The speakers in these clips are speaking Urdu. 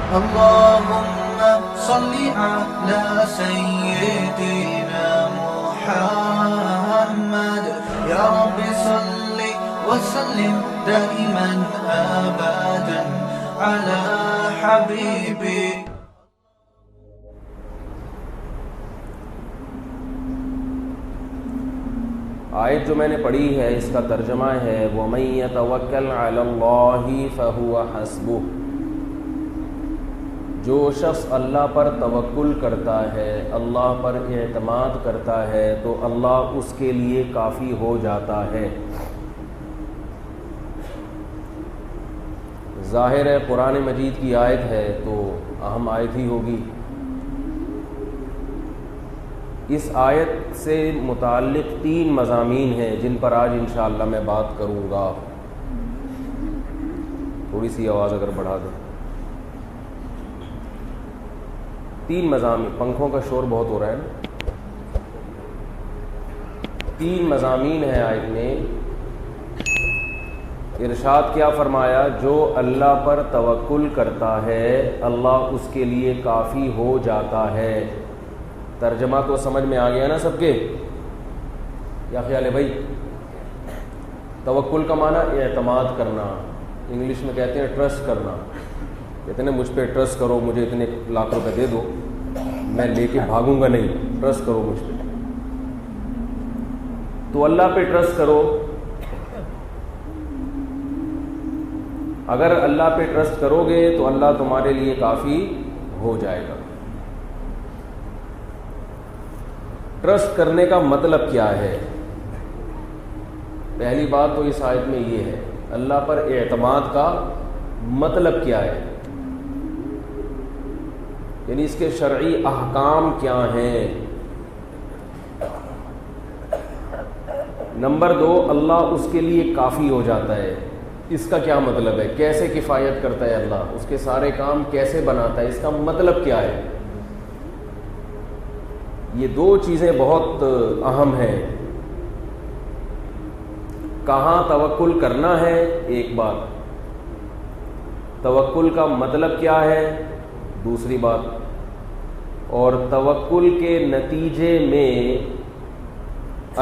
اللهم صل على سيدنا محمد يا رب صل وسلم دائما أبدا على حبيبي. آیت جو میں نے پڑھی ہے اس کا ترجمہ ہے وَمَن يَتَوَكَّلْ عَلَى اللَّهِ فَهُوَ حَسْبُهُ. جو شخص اللہ پر توکل کرتا ہے، اللہ پر اعتماد کرتا ہے تو اللہ اس کے لیے کافی ہو جاتا ہے. ظاہر ہے قرآن مجید کی آیت ہے تو اہم آیت ہی ہوگی. اس آیت سے متعلق 3 مضامین ہیں جن پر آج انشاءاللہ میں بات کروں گا. تھوڑی سی آواز اگر بڑھا دیں. 3 مضامین، پنکھوں کا شور بہت ہو رہا ہے نا. 3 مضامین ہیں آیت میں. ارشاد کیا فرمایا؟ جو اللہ پر توکل کرتا ہے اللہ اس کے لیے کافی ہو جاتا ہے. ترجمہ تو سمجھ میں آ گیا نا سب کے؟ کیا خیال ہے بھائی؟ توکل کا معنی اعتماد کرنا، انگلش میں کہتے ہیں ٹرسٹ کرنا. کہتے ہیں مجھ پہ ٹرسٹ کرو، مجھے اتنے لاکھ روپے دے دو، میں لے کے بھاگوں گا نہیں، ٹرسٹ کرو مجھ پہ. تو اللہ پہ ٹرسٹ کرو. اگر اللہ پہ ٹرسٹ کرو گے تو اللہ تمہارے لیے کافی ہو جائے گا. ٹرسٹ کرنے کا مطلب کیا ہے؟ پہلی بات تو اس آیت میں یہ ہے، اللہ پر اعتماد کا مطلب کیا ہے، یعنی اس کے شرعی احکام کیا ہیں. نمبر 2، اللہ اس کے لیے کافی ہو جاتا ہے. اس کا کیا مطلب ہے؟ کیسے کفایت کرتا ہے اللہ، اس کے سارے کام کیسے بناتا ہے، اس کا مطلب کیا ہے؟ یہ 2 چیزیں بہت اہم ہیں. کہاں توکل کرنا ہے ایک بات، توکل کا مطلب کیا ہے دوسری بات، اور توکل کے نتیجے میں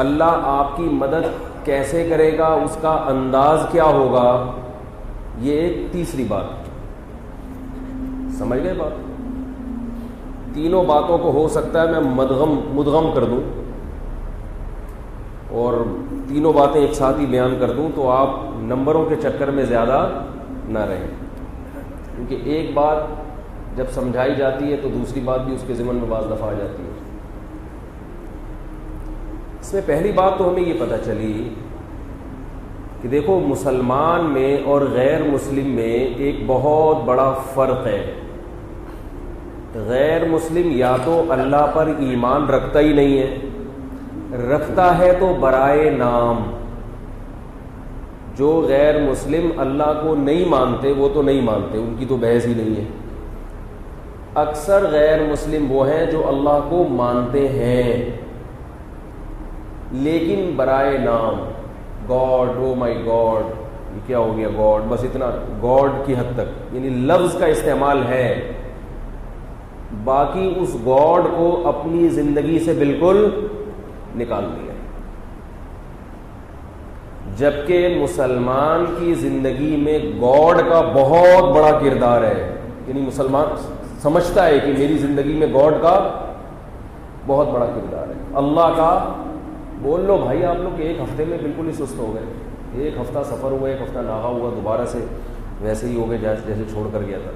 اللہ آپ کی مدد کیسے کرے گا، اس کا انداز کیا ہوگا، یہ ایک تیسری بات. سمجھ گئے بات؟ تینوں باتوں کو ہو سکتا ہے میں مدغم کر دوں اور تینوں باتیں ایک ساتھ ہی بیان کر دوں تو آپ نمبروں کے چکر میں زیادہ نہ رہیں، کیونکہ ایک بات جب سمجھائی جاتی ہے تو دوسری بات بھی اس کے ضمن میں بعض دفعہ آ جاتی ہے. اس میں پہلی بات تو ہمیں یہ پتہ چلی کہ دیکھو مسلمان میں اور غیر مسلم میں ایک بہت بڑا فرق ہے. غیر مسلم یا تو اللہ پر ایمان رکھتا ہی نہیں ہے، رکھتا ہے تو برائے نام. جو غیر مسلم اللہ کو نہیں مانتے وہ تو نہیں مانتے، ان کی تو بحث ہی نہیں ہے. اکثر غیر مسلم وہ ہیں جو اللہ کو مانتے ہیں لیکن برائے نام. گاڈ، او مائی گاڈ، یہ کیا ہو گیا گاڈ، بس اتنا گاڈ کی حد تک، یعنی لفظ کا استعمال ہے، باقی اس گاڈ کو اپنی زندگی سے بالکل نکال دیا. جبکہ مسلمان کی زندگی میں گاڈ کا بہت بڑا کردار ہے. یعنی مسلمان سمجھتا ہے کہ میری زندگی میں گاڈ کا بہت بڑا کردار ہے. اللہ کا بول لو بھائی آپ لوگ ایک ہفتے میں بالکل ہی سست ہو گئے، ایک ہفتہ سفر ہوا، ایک ہفتہ ناغا ہوا، دوبارہ سے ویسے ہی ہو گئے جیسے چھوڑ کر گیا تھا.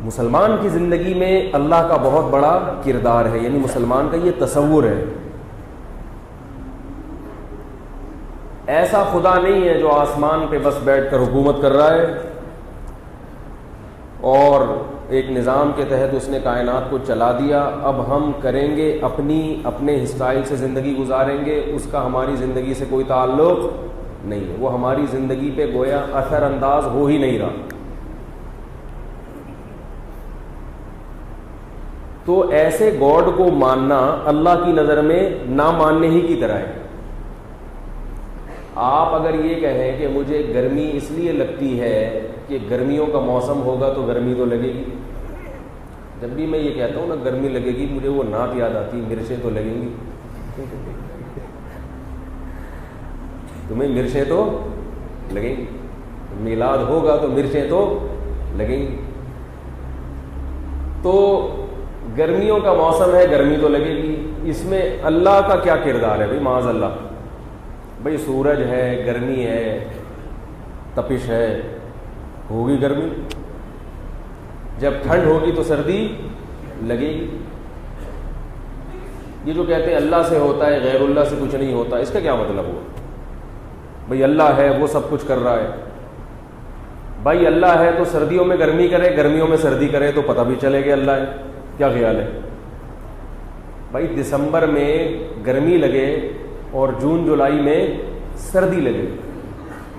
مسلمان کی زندگی میں اللہ کا بہت بڑا کردار ہے، یعنی مسلمان کا یہ تصور ہے. ایسا خدا نہیں ہے جو آسمان پہ بس بیٹھ کر حکومت کر رہا ہے اور ایک نظام کے تحت اس نے کائنات کو چلا دیا، اب ہم کریں گے اپنے اسٹائل سے زندگی گزاریں گے، اس کا ہماری زندگی سے کوئی تعلق نہیں ہے. وہ ہماری زندگی پہ گویا اثر انداز ہو ہی نہیں رہا. تو ایسے گاڈ کو ماننا اللہ کی نظر میں نہ ماننے ہی کی طرح ہے. آپ اگر یہ کہیں کہ مجھے گرمی اس لیے لگتی ہے کہ گرمیوں کا موسم ہوگا تو گرمی تو لگے گی. جب بھی میں یہ کہتا ہوں نا گرمی لگے گی, مجھے وہ نعت یاد آتی, مرچیں تو لگیں گی. تمہیں مرچیں تو لگیں گی, میلاد ہوگا تو مرچیں تو لگیں گی. تو گرمیوں کا موسم ہے, گرمی تو لگے گی. اس میں اللہ کا کیا کردار ہے بھائی؟ معاذ اللہ, بھائی سورج ہے, گرمی ہے, تپش ہے, ہوگی گرمی. جب ٹھنڈ ہوگی تو سردی لگے گی. یہ جو کہتے ہیں اللہ سے ہوتا ہے, غیر اللہ سے کچھ نہیں ہوتا, اس کا کیا مطلب ہوا؟ بھائی اللہ ہے, وہ سب کچھ کر رہا ہے. بھائی اللہ ہے تو سردیوں میں گرمی کرے, گرمیوں میں سردی کرے, تو پتہ بھی چلے گا اللہ ہے. کیا خیال ہے بھائی؟ دسمبر میں گرمی لگے اور جون جولائی میں سردی لگے,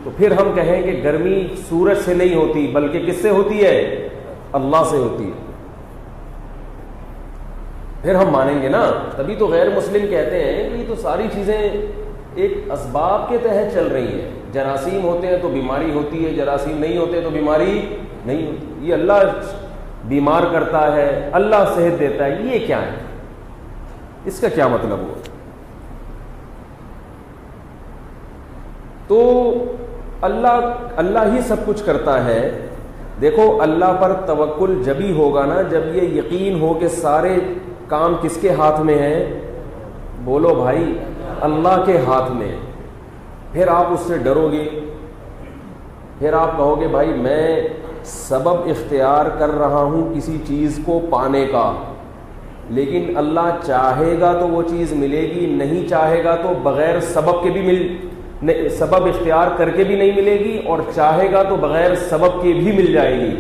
تو پھر ہم کہیں کہ گرمی سورج سے نہیں ہوتی بلکہ کس سے ہوتی ہے؟ اللہ سے ہوتی ہے. پھر ہم مانیں گے نا. تبھی تو غیر مسلم کہتے ہیں کہ یہ تو ساری چیزیں ایک اسباب کے تحت چل رہی ہیں. جراثیم ہوتے ہیں تو بیماری ہوتی ہے, جراثیم نہیں ہوتے تو بیماری نہیں ہوتی. یہ اللہ بیمار کرتا ہے, اللہ صحت دیتا ہے, یہ کیا ہے؟ اس کا کیا مطلب ہوا؟ تو اللہ ہی سب کچھ کرتا ہے. دیکھو اللہ پر توکل جبھی ہوگا نا جب یہ یقین ہو کہ سارے کام کس کے ہاتھ میں ہیں. بولو بھائی, اللہ کے ہاتھ میں. پھر آپ اس سے ڈرو گے, پھر آپ کہو گے بھائی میں سبب اختیار کر رہا ہوں کسی چیز کو پانے کا, لیکن اللہ چاہے گا تو وہ چیز ملے گی, نہیں چاہے گا تو بغیر سبب کے بھی سبب اختیار کر کے بھی نہیں ملے گی, اور چاہے گا تو بغیر سبب کے بھی مل جائے گی.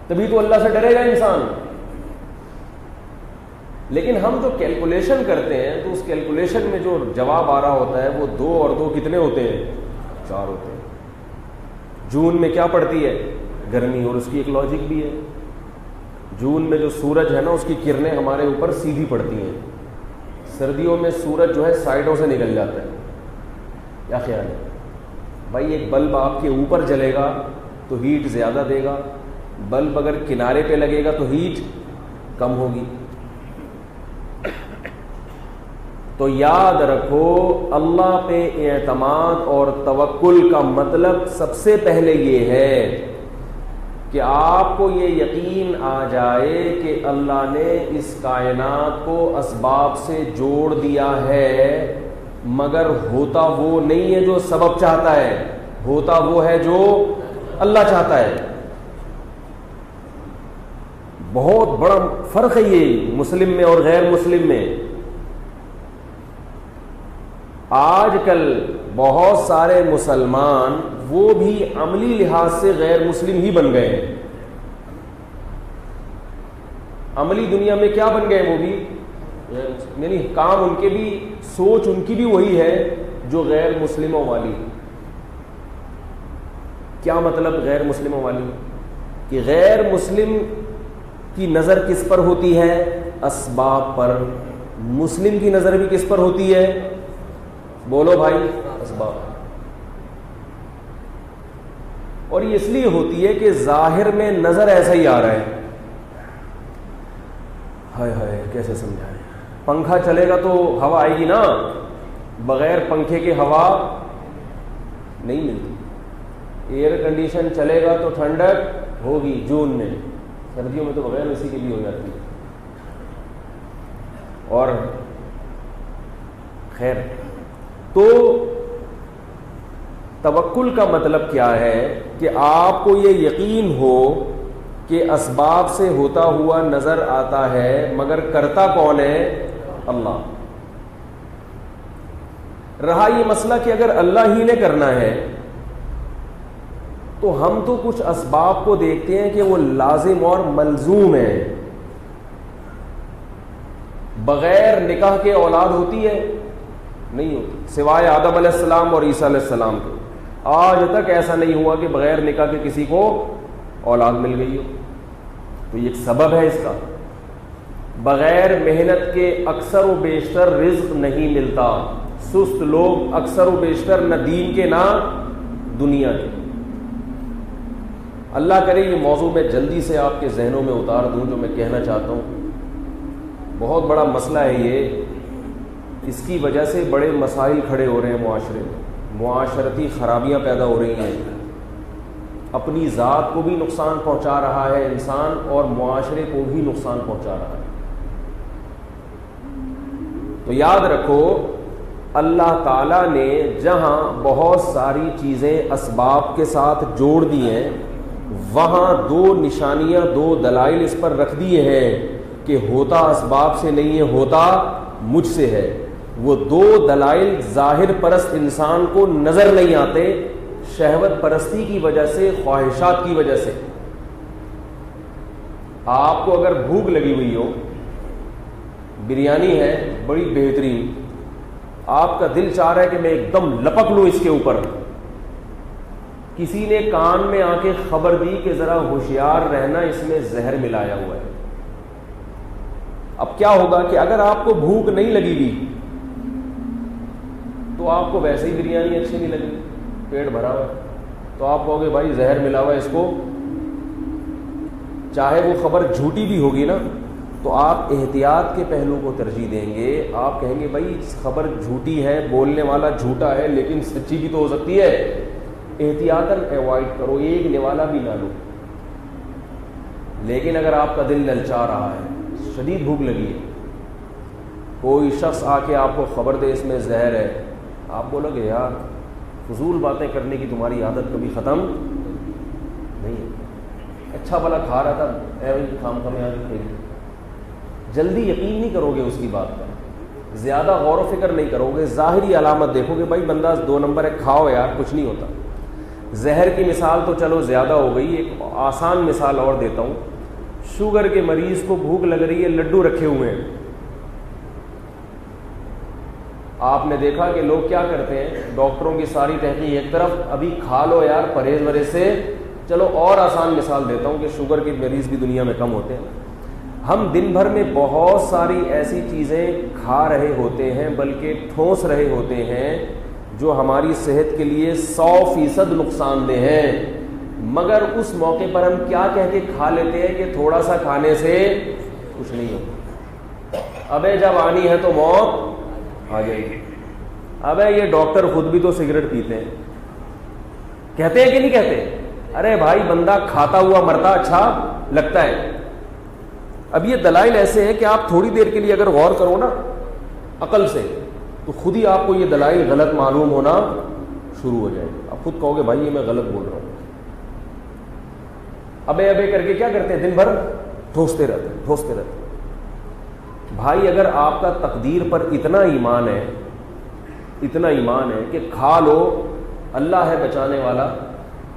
تبھی تو اللہ سے ڈرے گا انسان. لیکن ہم جو کیلکولیشن کرتے ہیں تو اس کیلکولیشن میں جو جواب آ رہا ہوتا ہے وہ 2 اور 2 کتنے ہوتے ہیں؟ 4 ہوتے ہیں. جون میں کیا پڑتی ہے؟ گرمی, اور اس کی ایک لاجک بھی ہے. جون میں جو سورج ہے نا اس کی کرنیں ہمارے اوپر سیدھی پڑتی ہیں. سردیوں میں سورج جو ہے سائڈوں سے نکل جاتا ہے. کیا خیال ہے بھائی؟ ایک بلب آپ کے اوپر جلے گا تو ہیٹ زیادہ دے گا, بلب اگر کنارے پہ لگے گا تو ہیٹ کم ہوگی. تو یاد رکھو اللہ پہ اعتماد اور توکل کا مطلب سب سے پہلے یہ ہے کہ آپ کو یہ یقین آ جائے کہ اللہ نے اس کائنات کو اسباب سے جوڑ دیا ہے, مگر ہوتا وہ نہیں ہے جو سبب چاہتا ہے, ہوتا وہ ہے جو اللہ چاہتا ہے. بہت بڑا فرق ہے یہ مسلم میں اور غیر مسلم میں. آج کل بہت سارے مسلمان وہ بھی عملی لحاظ سے غیر مسلم ہی بن گئے ہیں. عملی دنیا میں کیا بن گئے؟ وہ بھی یعنی کام ان کے بھی, سوچ ان کی بھی وہی ہے جو غیر مسلموں والی. کیا مطلب غیر مسلموں والی؟ کہ غیر مسلم کی نظر کس پر ہوتی ہے؟ اسباب پر. مسلم کی نظر بھی کس پر ہوتی ہے؟ بولو بھائی, اسباب. اور یہ اس لیے ہوتی ہے کہ ظاہر میں نظر ایسا ہی آ رہا ہے. ہائے ہائے کیسے سمجھائیں؟ پنکھا چلے گا تو ہوا آئے گی نا, بغیر پنکھے کے ہوا نہیں ملتی. ایئر کنڈیشن چلے گا تو ٹھنڈک ہوگی جون میں, سردیوں میں تو بغیر اسی کے بھی ہو جاتی ہے. اور خیر, تو توکل کا مطلب کیا ہے کہ آپ کو یہ یقین ہو کہ اسباب سے ہوتا ہوا نظر آتا ہے, مگر کرتا کون ہے؟ اللہ. رہا یہ مسئلہ کہ اگر اللہ ہی نے کرنا ہے تو ہم تو کچھ اسباب کو دیکھتے ہیں کہ وہ لازم اور ملزوم ہے. بغیر نکاح کے اولاد ہوتی ہے؟ نہیں ہوتی, سوائے آدم علیہ السلام اور عیسیٰ علیہ السلام کے. آج تک ایسا نہیں ہوا کہ بغیر نکاح کے کسی کو اولاد مل گئی ہو. تو یہ ایک سبب ہے اس کا. بغیر محنت کے اکثر و بیشتر رزق نہیں ملتا. سست لوگ اکثر و بیشتر نہ دین کے نہ دنیا کے. اللہ کرے یہ موضوع میں جلدی سے آپ کے ذہنوں میں اتار دوں جو میں کہنا چاہتا ہوں. بہت بڑا مسئلہ ہے یہ, اس کی وجہ سے بڑے مسائل کھڑے ہو رہے ہیں معاشرے میں, معاشرتی خرابیاں پیدا ہو رہی ہیں, اپنی ذات کو بھی نقصان پہنچا رہا ہے انسان اور معاشرے کو بھی نقصان پہنچا رہا ہے. تو یاد رکھو اللہ تعالیٰ نے جہاں بہت ساری چیزیں اسباب کے ساتھ جوڑ دی ہیں وہاں دو نشانیاں, دو دلائل اس پر رکھ دیے ہیں کہ ہوتا اسباب سے نہیں ہے, ہوتا مجھ سے ہے. وہ دو دلائل ظاہر پرست انسان کو نظر نہیں آتے, شہوت پرستی کی وجہ سے, خواہشات کی وجہ سے. آپ کو اگر بھوک لگی ہوئی ہو, بریانی ہے بڑی بہترین, آپ کا دل چاہ رہا ہے کہ میں ایک دم لپک لوں اس کے اوپر, کسی نے کان میں آ کے خبر دی کہ ذرا ہوشیار رہنا اس میں زہر ملایا ہوا ہے. اب کیا ہوگا کہ اگر آپ کو بھوک نہیں لگی ہوئی تو آپ کو ویسے ہی بریانی اچھی نہیں لگی, پیٹ بھرا ہوا ہے, تو آپ کہو گے بھائی زہر ملا ہوا ہے اس کو, چاہے وہ خبر جھوٹی بھی ہوگی نا تو آپ احتیاط کے پہلو کو ترجیح دیں گے. آپ کہیں گے بھائی خبر جھوٹی ہے, بولنے والا جھوٹا ہے, لیکن سچی بھی تو ہو سکتی ہے, احتیاطاً ایوائڈ کرو, ایک نوالا بھی نہ لو. لیکن اگر آپ کا دل للچا رہا ہے, شدید بھوک لگی ہے, کوئی شخص آ کے آپ کو خبر دے اس میں زہر ہے, آپ بولو گے یار فضول باتیں کرنے کی تمہاری عادت کبھی ختم نہیں ہے, اچھا بھلا کھا رہا تھا خام جلدی یقین نہیں کرو گے اس کی بات پر, زیادہ غور و فکر نہیں کرو گے, ظاہری علامت دیکھو گے بھائی بندہ 2 نمبر ہے, کھاؤ یار کچھ نہیں ہوتا. زہر کی مثال تو چلو زیادہ ہو گئی, ایک آسان مثال اور دیتا ہوں. شوگر کے مریض کو بھوک لگ رہی ہے, لڈو رکھے ہوئے ہیں, آپ نے دیکھا کہ لوگ کیا کرتے ہیں, ڈاکٹروں کی ساری تحقیق ایک طرف, ابھی کھا لو یار پرہیز وریز سے. چلو اور آسان مثال دیتا ہوں کہ شوگر کے مریض بھی دنیا میں کم ہوتے ہیں. ہم دن بھر میں بہت ساری ایسی چیزیں کھا رہے ہوتے ہیں بلکہ ٹھوس رہے ہوتے ہیں جو ہماری صحت کے لیے 100% نقصان دہ ہیں, مگر اس موقع پر ہم کیا کہہ کے کھا لیتے ہیں کہ تھوڑا سا کھانے سے کچھ نہیں ہوتا, ابے جب آنی ہے تو موت آ جائے گی. ابے یہ ڈاکٹر خود بھی تو سگریٹ پیتے ہیں, کہتے ہیں کہ نہیں کہتے؟ ارے بھائی بندہ کھاتا ہوا مرتا اچھا لگتا ہے. اب یہ دلائل ایسے ہیں کہ آپ تھوڑی دیر کے لیے اگر غور کرو نا عقل سے تو خود ہی آپ کو یہ دلائل غلط معلوم ہونا شروع ہو جائے گا. آپ خود کہو گے بھائی یہ میں غلط بول رہا ہوں. ابے ابے کر کے کیا کرتے ہیں, دن بھر ٹھوستے رہتے. بھائی اگر آپ کا تقدیر پر اتنا ایمان ہے کہ کھا لو اللہ ہے بچانے والا,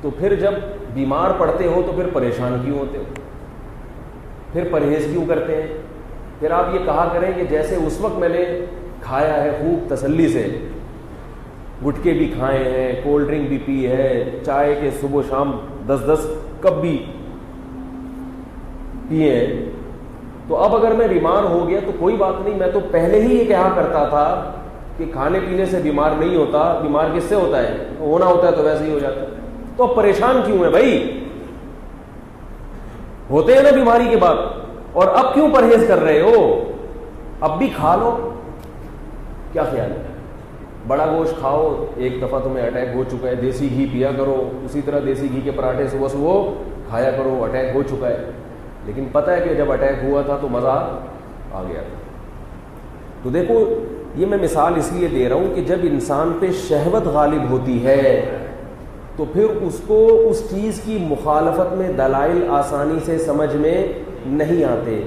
تو پھر جب بیمار پڑتے ہو تو پھر پریشان کیوں ہوتے ہو, پھر پرہیز کیوں کرتے ہیں؟ پھر آپ یہ کہا کریں کہ جیسے اس وقت میں نے کھایا ہے خوب تسلی سے, گٹکے بھی کھائے ہیں, کولڈ ڈرنک بھی پی ہے, چائے کے صبح شام 10 کپ بھی پیے ہیں, تو اب اگر میں بیمار ہو گیا تو کوئی بات نہیں, میں تو پہلے ہی یہ کہا کرتا تھا کہ کھانے پینے سے بیمار نہیں ہوتا, بیمار کس سے ہوتا ہے, ہونا ہوتا ہے تو ویسے ہی ہو جاتا ہے. تو اب پریشان کیوں ہے بھائی, ہوتے ہیں نا بیماری کے بعد, اور اب کیوں پرہیز کر رہے ہو, اب بھی کھا لو. کیا خیال ہے, بڑا گوشت کھاؤ, ایک دفعہ تمہیں اٹیک ہو چکا ہے, دیسی گھی پیا کرو, اسی طرح دیسی گھی کے پراٹھے صبح کھایا کرو, اٹیک ہو چکا ہے. لیکن پتہ ہے کہ جب اٹیک ہوا تھا تو مزہ آ گیا تھا. تو دیکھو یہ میں مثال اس لیے دے رہا ہوں کہ جب انسان پہ شہوت غالب ہوتی ہے تو پھر اس کو اس چیز کی مخالفت میں دلائل آسانی سے سمجھ میں نہیں آتے.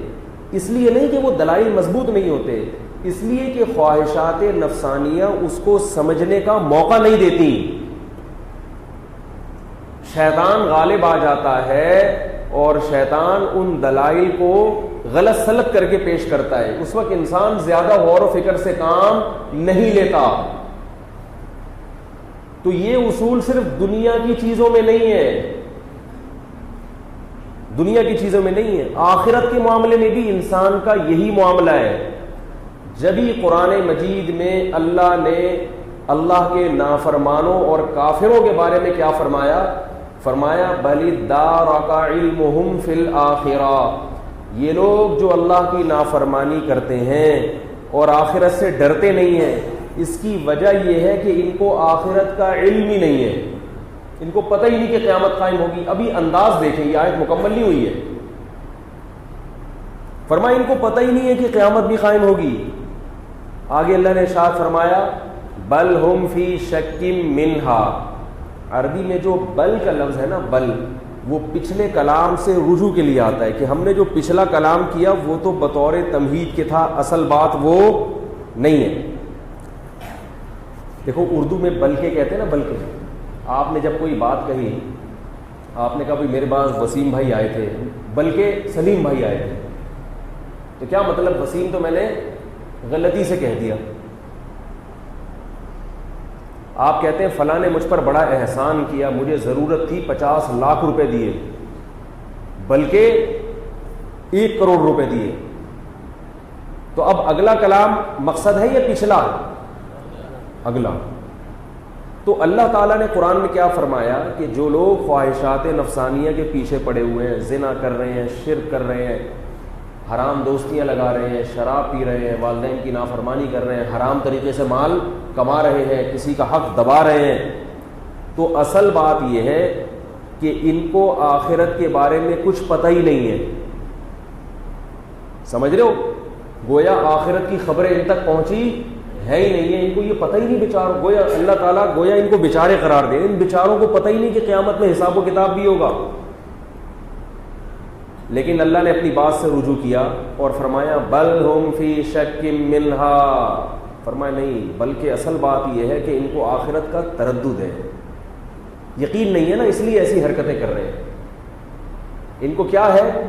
اس لیے نہیں کہ وہ دلائل مضبوط نہیں ہوتے, اس لیے کہ خواہشات نفسانیہ اس کو سمجھنے کا موقع نہیں دیتی. شیطان غالب آ جاتا ہے اور شیطان ان دلائل کو غلط سلط کر کے پیش کرتا ہے. اس وقت انسان زیادہ غور و فکر سے کام نہیں لیتا. تو یہ اصول صرف دنیا کی چیزوں میں نہیں ہے, دنیا کی چیزوں میں نہیں ہے, آخرت کے معاملے میں بھی انسان کا یہی معاملہ ہے. جبھی قرآن مجید میں اللہ نے اللہ کے نافرمانوں اور کافروں کے بارے میں کیا فرمایا فرمایا بل ادارک علمہم فی الآخرہ، یہ لوگ جو اللہ کی نافرمانی کرتے ہیں اور آخرت سے ڈرتے نہیں ہیں، اس کی وجہ یہ ہے کہ ان کو آخرت کا علم ہی نہیں ہے، ان کو پتہ ہی نہیں کہ قیامت قائم ہوگی۔ ابھی انداز دیکھیں، یہ آیت مکمل نہیں ہوئی ہے، فرمایا ان کو پتہ ہی نہیں ہے کہ قیامت بھی قائم ہوگی۔ آگے اللہ نے ارشاد فرمایا بل ہم فی شک منہا، عربی میں جو بل کا لفظ ہے نا، بل، وہ پچھلے کلام سے رجوع کے لیے آتا ہے کہ ہم نے جو پچھلا کلام کیا وہ تو بطور تمہید کے تھا، اصل بات وہ نہیں ہے۔ دیکھو اردو میں بلکہ کہتے ہیں نا، بلکہ آپ نے جب کوئی بات کہی، آپ نے کہا بھائی میرے پاس وسیم بھائی آئے تھے، بلکہ سلیم بھائی آئے تھے، تو کیا مطلب؟ وسیم تو میں نے غلطی سے کہہ دیا۔ آپ کہتے ہیں فلاں نے مجھ پر بڑا احسان کیا، مجھے ضرورت تھی 50 لاکھ روپے دیے، بلکہ 1 کروڑ روپے دیے، تو اب اگلا کلام مقصد ہے یا پچھلا؟ اگلا۔ تو اللہ تعالیٰ نے قرآن میں کیا فرمایا کہ جو لوگ خواہشات نفسانیہ کے پیچھے پڑے ہوئے ہیں، زنا کر رہے ہیں، شرک کر رہے ہیں، حرام دوستیاں لگا رہے ہیں، شراب پی رہے ہیں، والدین کی نافرمانی کر رہے ہیں، حرام طریقے سے مال کما رہے ہیں، کسی کا حق دبا رہے ہیں، تو اصل بات یہ ہے کہ ان کو آخرت کے بارے میں کچھ پتہ ہی نہیں ہے۔ سمجھ رہے ہو؟ گویا آخرت کی خبریں ان تک پہنچی ہے ہی نہیں ہے، ان کو یہ پتہ ہی نہیں بیچاروں، گویا اللہ تعالیٰ گویا ان کو بیچارے قرار دے، ان بیچاروں کو پتہ ہی نہیں کہ قیامت میں حساب و کتاب بھی ہوگا۔ لیکن اللہ نے اپنی بات سے رجوع کیا اور فرمایا بل ہم فی شک منہا، فرمایا نہیں، بلکہ اصل بات یہ ہے کہ ان کو آخرت کا تردد ہے، یقین نہیں ہے نا، اس لیے ایسی حرکتیں کر رہے ہیں۔ ان کو کیا ہے؟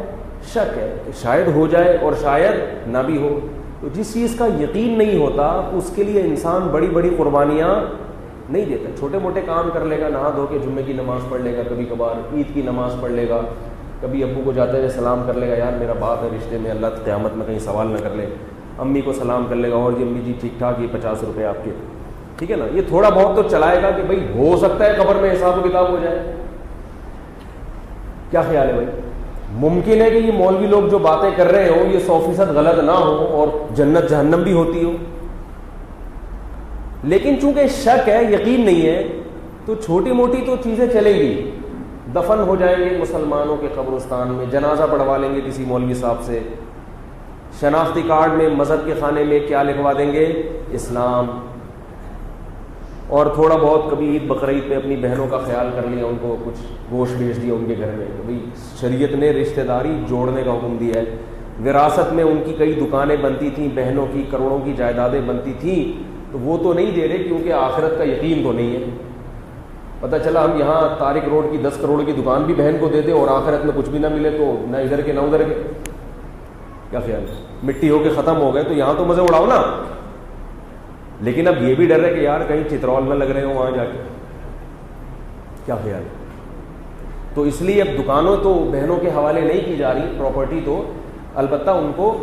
شک ہے کہ شاید ہو جائے اور شاید نہ بھی ہو۔ تو جس چیز کا یقین نہیں ہوتا اس کے لیے انسان بڑی بڑی قربانیاں نہیں دیتا، چھوٹے موٹے کام کر لے گا، نہا دھو کے جمعے کی نماز پڑھ لے گا، کبھی کبھار عید کی نماز پڑھ لے گا، کبھی ابو کو جاتے ہوئے سلام کر لے گا، یار میرا باپ ہے رشتے میں، اللہ قیامت میں کہیں سوال نہ کر لے، امی کو سلام کر لے گا، اور جی امی جی ٹھیک ٹھاک، یہ 50 روپے آپ کے، ٹھیک ہے نا، یہ تھوڑا بہت تو چلائے گا کہ بھائی ہو سکتا ہے قبر میں حساب و کتاب ہو جائے۔ کیا خیال ہے بھائی؟ ممکن ہے کہ یہ مولوی لوگ جو باتیں کر رہے ہوں یہ 100% غلط نہ ہو اور جنت جہنم بھی ہوتی ہو، لیکن چونکہ شک ہے، یقین نہیں ہے، تو چھوٹی موٹی تو چیزیں چلیں گی، دفن ہو جائیں گے مسلمانوں کے قبرستان میں، جنازہ پڑھوا لیں گے کسی مولوی صاحب سے، شناختی کارڈ میں مذہب کے خانے میں کیا لکھوا دیں گے؟ اسلام، اور تھوڑا بہت کبھی عید بقرعید پہ اپنی بہنوں کا خیال کر لیا، ان کو کچھ گوشت بھیج دیا ان کے گھر میں، کبھی شریعت نے رشتہ داری جوڑنے کا حکم دیا ہے۔ وراثت میں ان کی کئی دکانیں بنتی تھیں، بہنوں کی کروڑوں کی جائیدادیں بنتی تھیں، تو وہ تو نہیں دے رہے کیونکہ آخرت کا یقین تو نہیں ہے۔ پتہ چلا ہم یہاں طارق روڈ کی 10 کروڑ کی دکان بھی بہن کو دے دیں اور آخرت میں کچھ بھی نہ ملے، تو نہ ادھر کے نہ ادھر کے، کیا خیال ہے؟ مٹی ہو کے ختم ہو گئے تو یہاں تو مزے اڑاؤ نا، لیکن اب یہ بھی ڈر ہے کہ یار کہیں چترول نہ لگ رہے ہوں وہاں جا کے، کیا خیال ہے؟ تو اس لیے اب دکانوں تو بہنوں کے حوالے نہیں کی جا رہی، پراپرٹی تو البتہ ان کو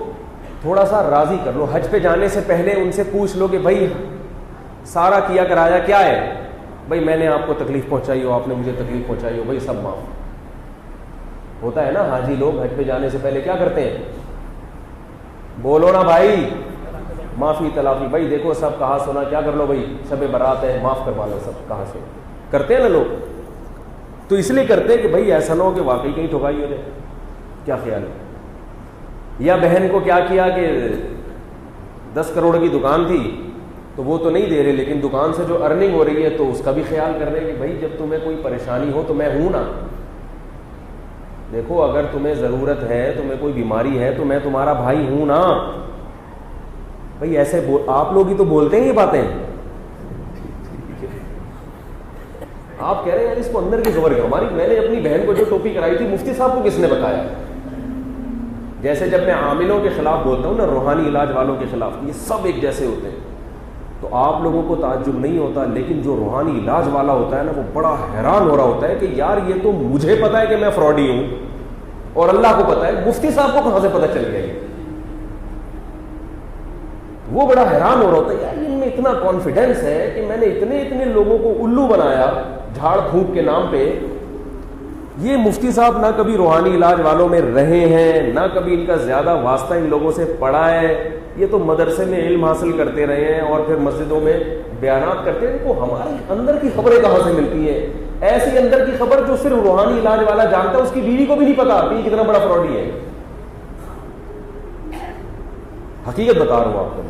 تھوڑا سا راضی کر لو، حج پہ جانے سے پہلے ان سے پوچھ لو کہ بھائی سارا کیا کرایا کیا ہے، بھائی میں نے آپ کو تکلیف پہنچائی ہو، آپ نے مجھے تکلیف پہنچائی ہو، بھائی سب معاف ہوتا ہے نا۔ حاجی لوگ حج پہ جانے سے پہلے کیا کرتے ہیں؟ بولو نا بھائی، معافی تلافی، بھائی دیکھو سب کہا سنا کیا کر لو، بھائی شب برات ہے معاف کروا لو، سب کہا سنا کرتے ہیں نا لوگ، تو اس لیے کرتے ہیں کہ بھائی ایسا نہ ہو کہ واقعی کہیں ٹھکائی ہو جائے۔ کیا خیال ہے؟ یا بہن کو کیا کیا کہ 10 کروڑ کی دکان تھی تو وہ تو نہیں دے رہے، لیکن دکان سے جو ارننگ ہو رہی ہے تو اس کا بھی خیال کر رہے ہیں کہ بھائی جب تمہیں کوئی پریشانی ہو تو میں ہوں نا، دیکھو اگر تمہیں ضرورت ہے، تمہیں کوئی بیماری ہے تو میں تمہارا بھائی ہوں نا۔ بھائی ایسے آپ لوگ ہی تو بولتے ہیں یہ باتیں، آپ کہہ رہے ہیں یار اس کو اندر کی خبر کیا، ہماری میں نے اپنی بہن کو جو ٹوپی کرائی تھی مفتی صاحب کو کس نے بتایا؟ جیسے جب میں عاملوں کے خلاف بولتا ہوں نا، روحانی علاج والوں کے خلاف، یہ سب ایک جیسے ہوتے ہیں، تو آپ لوگوں کو تعجب نہیں ہوتا، لیکن جو روحانی علاج والا ہوتا ہے نا وہ بڑا حیران ہو رہا ہوتا ہے کہ یار یہ تو مجھے پتا ہے کہ میں فراڈی ہوں اور اللہ کو پتا ہے، مفتی صاحب کو کہاں سے پتا چل گیا یہ؟ وہ بڑا حیران ہو رہا ہوتا ہے، یار ان میں اتنا کانفیڈنس ہے کہ میں نے اتنے لوگوں کو الو بنایا جھاڑ پھونک کے نام پہ، یہ مفتی صاحب نہ کبھی روحانی علاج والوں میں رہے ہیں، نہ کبھی ان کا زیادہ واسطہ ان لوگوں سے پڑا ہے، یہ تو مدرسے میں علم حاصل کرتے رہے ہیں اور پھر مسجدوں میں بیانات کرتے ہیں. ان کو ہمارے اندر کی خبریں کہاں سے ملتی ہیں؟ ایسی اندر کی خبر جو صرف روحانی علاج والا جانتا ہے، اس کی بیوی کو بھی نہیں پتا کہ یہ کتنا بڑا فراڈی ہے. حقیقت بتا رہا ہوں آپ کو.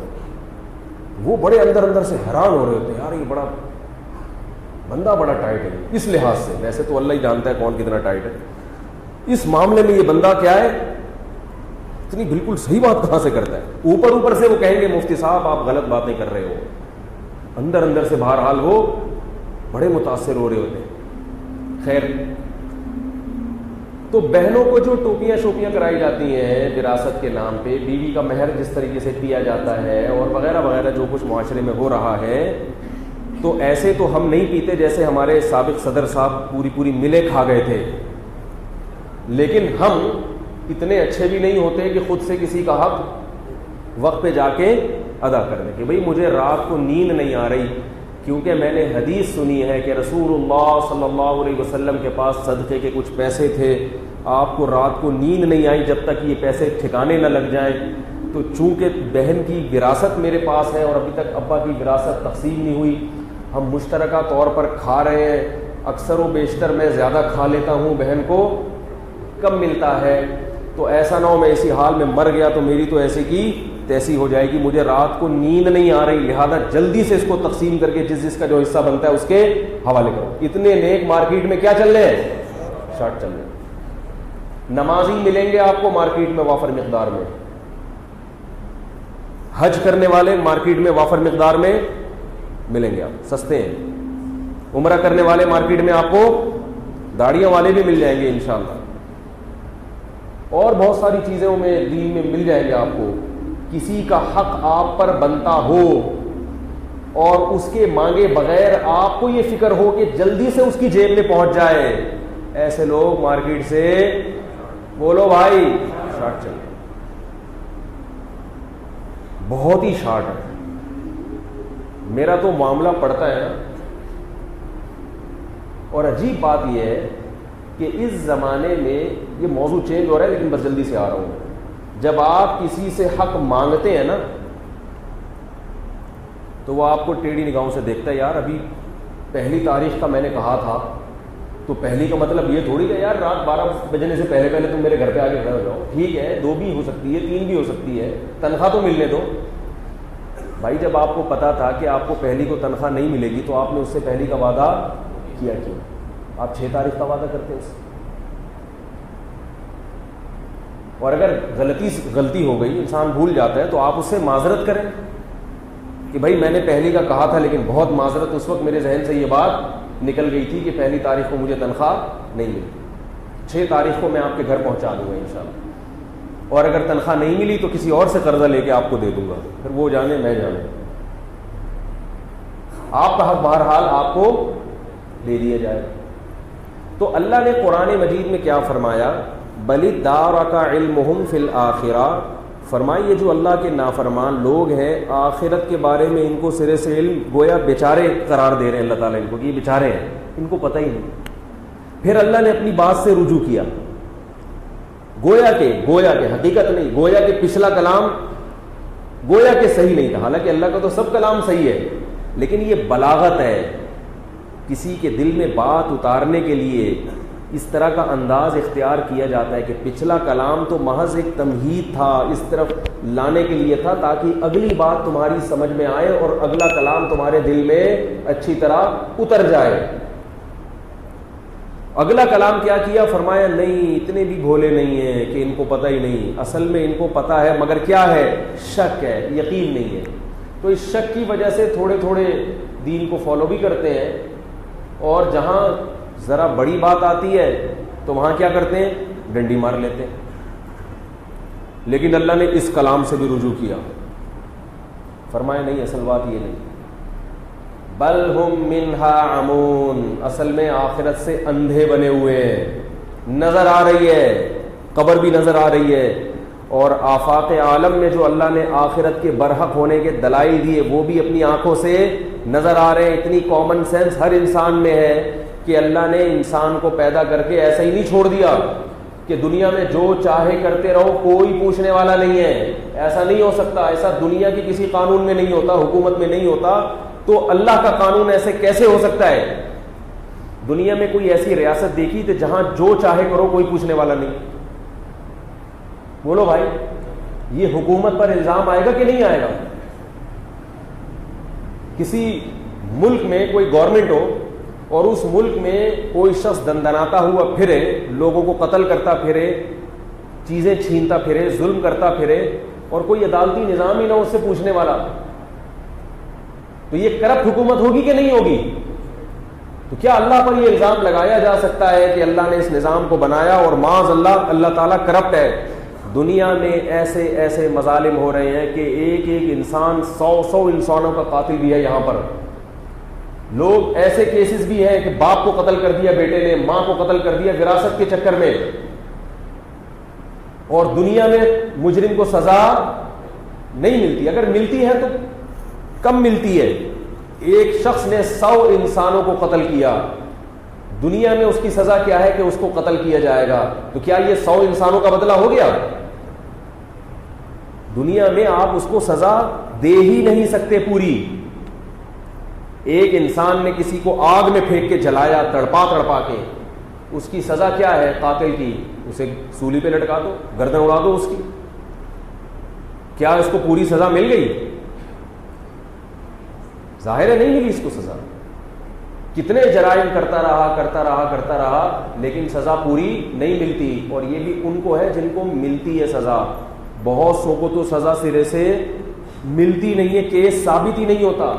وہ بڑے اندر سے حیران ہو رہے ہوتے ہیں، یار یہ بندہ بڑا ٹائٹ ہے اس لحاظ سے. ویسے تو اللہ ہی جانتا ہے کون کتنا ٹائٹ ہے. اس معاملے میں یہ بندہ کیا ہے، اتنی بالکل صحیح بات کہاں سے کرتا ہے. اوپر سے وہ کہیں گے مفتی صاحب آپ غلط باتیں کر رہے ہو، اندر سے بہرحال وہ بڑے متاثر ہو رہے ہوتے ہیں. خیر، تو بہنوں کو جو ٹوپیاں شوپیاں کرائی جاتی ہیں وراثت کے نام پہ، بیوی کا مہر جس طریقے سے پیا جاتا ہے اور وغیرہ وغیرہ جو کچھ معاشرے میں ہو رہا ہے، تو ایسے تو ہم نہیں پیتے جیسے ہمارے سابق صدر صاحب پوری ملیں کھا گئے تھے. لیکن ہم اتنے اچھے بھی نہیں ہوتے کہ خود سے کسی کا حق وقت پہ جا کے ادا کر دیں کہ بھئی مجھے رات کو نیند نہیں آ رہی کیونکہ میں نے حدیث سنی ہے کہ رسول اللہ صلی اللہ علیہ وسلم کے پاس صدقے کے کچھ پیسے تھے، آپ کو رات کو نیند نہیں آئی جب تک یہ پیسے ٹھکانے نہ لگ جائیں. تو چونکہ بہن کی وراثت میرے پاس ہے اور ابھی تک ابا کی وراثت تقسیم نہیں ہوئی، ہم مشترکہ طور پر کھا رہے ہیں. اکثر و بیشتر میں زیادہ کھا لیتا ہوں، بہن کو کم ملتا ہے. تو ایسا نہ ہو میں اسی حال میں مر گیا تو میری تو ایسے کی تیسی ہو جائے گی. مجھے رات کو نیند نہیں آ رہی، لہذا جلدی سے اس کو تقسیم کر کے جس کا جو حصہ بنتا ہے اس کے حوالے کرو. اتنے نیک مارکیٹ میں کیا چل رہے ہیں؟ شارٹ چل رہے ہیں. نمازی ملیں گے آپ کو مارکیٹ میں وافر مقدار میں، حج کرنے والے مارکیٹ میں وافر مقدار میں ملیں گے، آپ سستے ہیں. عمرہ کرنے والے مارکیٹ میں آپ کو داڑیاں والے بھی مل جائیں گے انشاءاللہ، اور بہت ساری چیزوں میں دین میں مل جائیں گے آپ کو. کسی کا حق آپ پر بنتا ہو اور اس کے مانگے بغیر آپ کو یہ فکر ہو کہ جلدی سے اس کی جیب میں پہنچ جائے، ایسے لوگ مارکیٹ سے بولو بھائی شارٹ چل رہے، بہت ہی شارٹ ہے. میرا تو معاملہ پڑتا ہے نا. اور عجیب بات یہ ہے کہ اس زمانے میں یہ موضوع چینج ہو رہا ہے لیکن بس جلدی سے آ رہا ہوں. جب آپ کسی سے حق مانگتے ہیں نا تو وہ آپ کو ٹیڑھی نگاہوں سے دیکھتا ہے. یار ابھی 1 تاریخ کا میں نے کہا تھا، تو پہلی کا مطلب یہ تھوڑی کہ یار رات 12 بجنے سے پہلے تم میرے گھر پہ آ کے کھڑے ہو جاؤ. ٹھیک ہے 2 بھی ہو سکتی ہے، 3 بھی ہو سکتی ہے، تنخواہ تو ملنے دو. بھائی جب آپ کو پتا تھا کہ آپ کو پہلی کو تنخواہ نہیں ملے گی تو آپ نے اس سے پہلی کا وعدہ کیا کیوں؟ آپ 6 تاریخ کا وعدہ کرتے ہیں اس سے. اور اگر غلطی ہو گئی، انسان بھول جاتا ہے، تو آپ اس سے معذرت کریں کہ بھائی میں نے پہلی کا کہا تھا لیکن بہت معذرت، اس وقت میرے ذہن سے یہ بات نکل گئی تھی کہ 1 تاریخ کو مجھے تنخواہ نہیں ملتی، 6 تاریخ کو میں آپ کے گھر پہنچا دوں گا انشاءاللہ. اور اگر تنخواہ نہیں ملی تو کسی اور سے قرضہ لے کے آپ کو دے دوں گا، پھر وہ جانے میں جانے. آپ کا حق بہرحال آپ کو دے دیا جائے. تو اللہ نے قرآن مجید میں کیا فرمایا؟ بل ادارک علمہم فی الآخرہ، فرمائیے جو اللہ کے نافرمان لوگ ہیں آخرت کے بارے میں ان کو سرے سے علم، گویا بیچارے قرار دے رہے ہیں اللہ تعالیٰ ان کو کہ یہ بیچارے ہیں، ان کو پتہ ہی نہیں. پھر اللہ نے اپنی بات سے رجوع کیا، گویا کہ حقیقت نہیں، گویا کہ پچھلا کلام گویا کہ صحیح نہیں تھا. حالانکہ اللہ کا تو سب کلام صحیح ہے، لیکن یہ بلاغت ہے، کسی کے دل میں بات اتارنے کے لیے اس طرح کا انداز اختیار کیا جاتا ہے کہ پچھلا کلام تو محض ایک تمہید تھا، اس طرف لانے کے لیے تھا تاکہ اگلی بات تمہاری سمجھ میں آئے اور اگلا کلام تمہارے دل میں اچھی طرح اتر جائے. اگلا کلام کیا کیا؟ فرمایا نہیں اتنے بھی بھولے نہیں ہیں کہ ان کو پتہ ہی نہیں، اصل میں ان کو پتہ ہے مگر کیا ہے؟ شک ہے، یقین نہیں ہے. تو اس شک کی وجہ سے تھوڑے تھوڑے دین کو فالو بھی کرتے ہیں، اور جہاں ذرا بڑی بات آتی ہے تو وہاں کیا کرتے ہیں؟ ڈنڈی مار لیتے ہیں. لیکن اللہ نے اس کلام سے بھی رجوع کیا، فرمایا نہیں اصل بات یہ نہیں، بل ہم منہا عمون، اصل میں آخرت سے اندھے بنے ہوئے ہیں. نظر آ رہی ہے، قبر بھی نظر آ رہی ہے، اور آفاق عالم میں جو اللہ نے آخرت کے برحق ہونے کے دلائل دیے وہ بھی اپنی آنکھوں سے نظر آ رہے ہیں. اتنی کامن سینس ہر انسان میں ہے کہ اللہ نے انسان کو پیدا کر کے ایسا ہی نہیں چھوڑ دیا کہ دنیا میں جو چاہے کرتے رہو، کوئی پوچھنے والا نہیں ہے. ایسا نہیں ہو سکتا. ایسا دنیا کی کسی قانون میں نہیں ہوتا، حکومت میں نہیں ہوتا. تو اللہ کا قانون ایسے کیسے ہو سکتا ہے؟ دنیا میں کوئی ایسی ریاست دیکھی تو جہاں جو چاہے کرو کوئی پوچھنے والا نہیں؟ بولو بھائی، یہ حکومت پر الزام آئے گا کہ نہیں آئے گا؟ کسی ملک میں کوئی گورنمنٹ ہو اور اس ملک میں کوئی شخص دندناتا ہوا پھرے، لوگوں کو قتل کرتا پھرے، چیزیں چھینتا پھرے، ظلم کرتا پھرے، اور کوئی عدالتی نظام ہی نہ اس سے پوچھنے والا، تو یہ کرپٹ حکومت ہوگی کہ نہیں ہوگی؟ تو کیا اللہ پر یہ الزام لگایا جا سکتا ہے کہ اللہ نے اس نظام کو بنایا اور معاذ اللہ اللہ تعالیٰ کرپٹ ہے؟ دنیا میں ایسے ایسے مظالم ہو رہے ہیں کہ ایک ایک انسان 100 انسانوں کا قاتل بھی ہے. یہاں پر لوگ ایسے کیسز بھی ہیں کہ باپ کو قتل کر دیا بیٹے نے، ماں کو قتل کر دیا وراثت کے چکر میں، اور دنیا میں مجرم کو سزا نہیں ملتی. اگر ملتی ہے تو کم ملتی ہے. ایک شخص نے 100 انسانوں کو قتل کیا، دنیا میں اس کی سزا کیا ہے کہ اس کو قتل کیا جائے گا. تو کیا یہ 100 انسانوں کا بدلہ ہو گیا؟ دنیا میں آپ اس کو سزا دے ہی نہیں سکتے پوری. ایک انسان نے کسی کو آگ میں پھینک کے جلایا، تڑپا کے، اس کی سزا کیا ہے قاتل کی؟ اسے سولی پہ لٹکا دو، گردن اڑا دو اس کی. کیا اس کو پوری سزا مل گئی؟ ظاہر ہے نہیں ملی اس کو سزا. کتنے جرائم کرتا رہا لیکن سزا پوری نہیں ملتی. اور یہ بھی ان کو ہے جن کو ملتی ہے سزا. بہت سو کو تو سزا سرے سے ملتی نہیں ہے، کیس ثابت ہی نہیں ہوتا.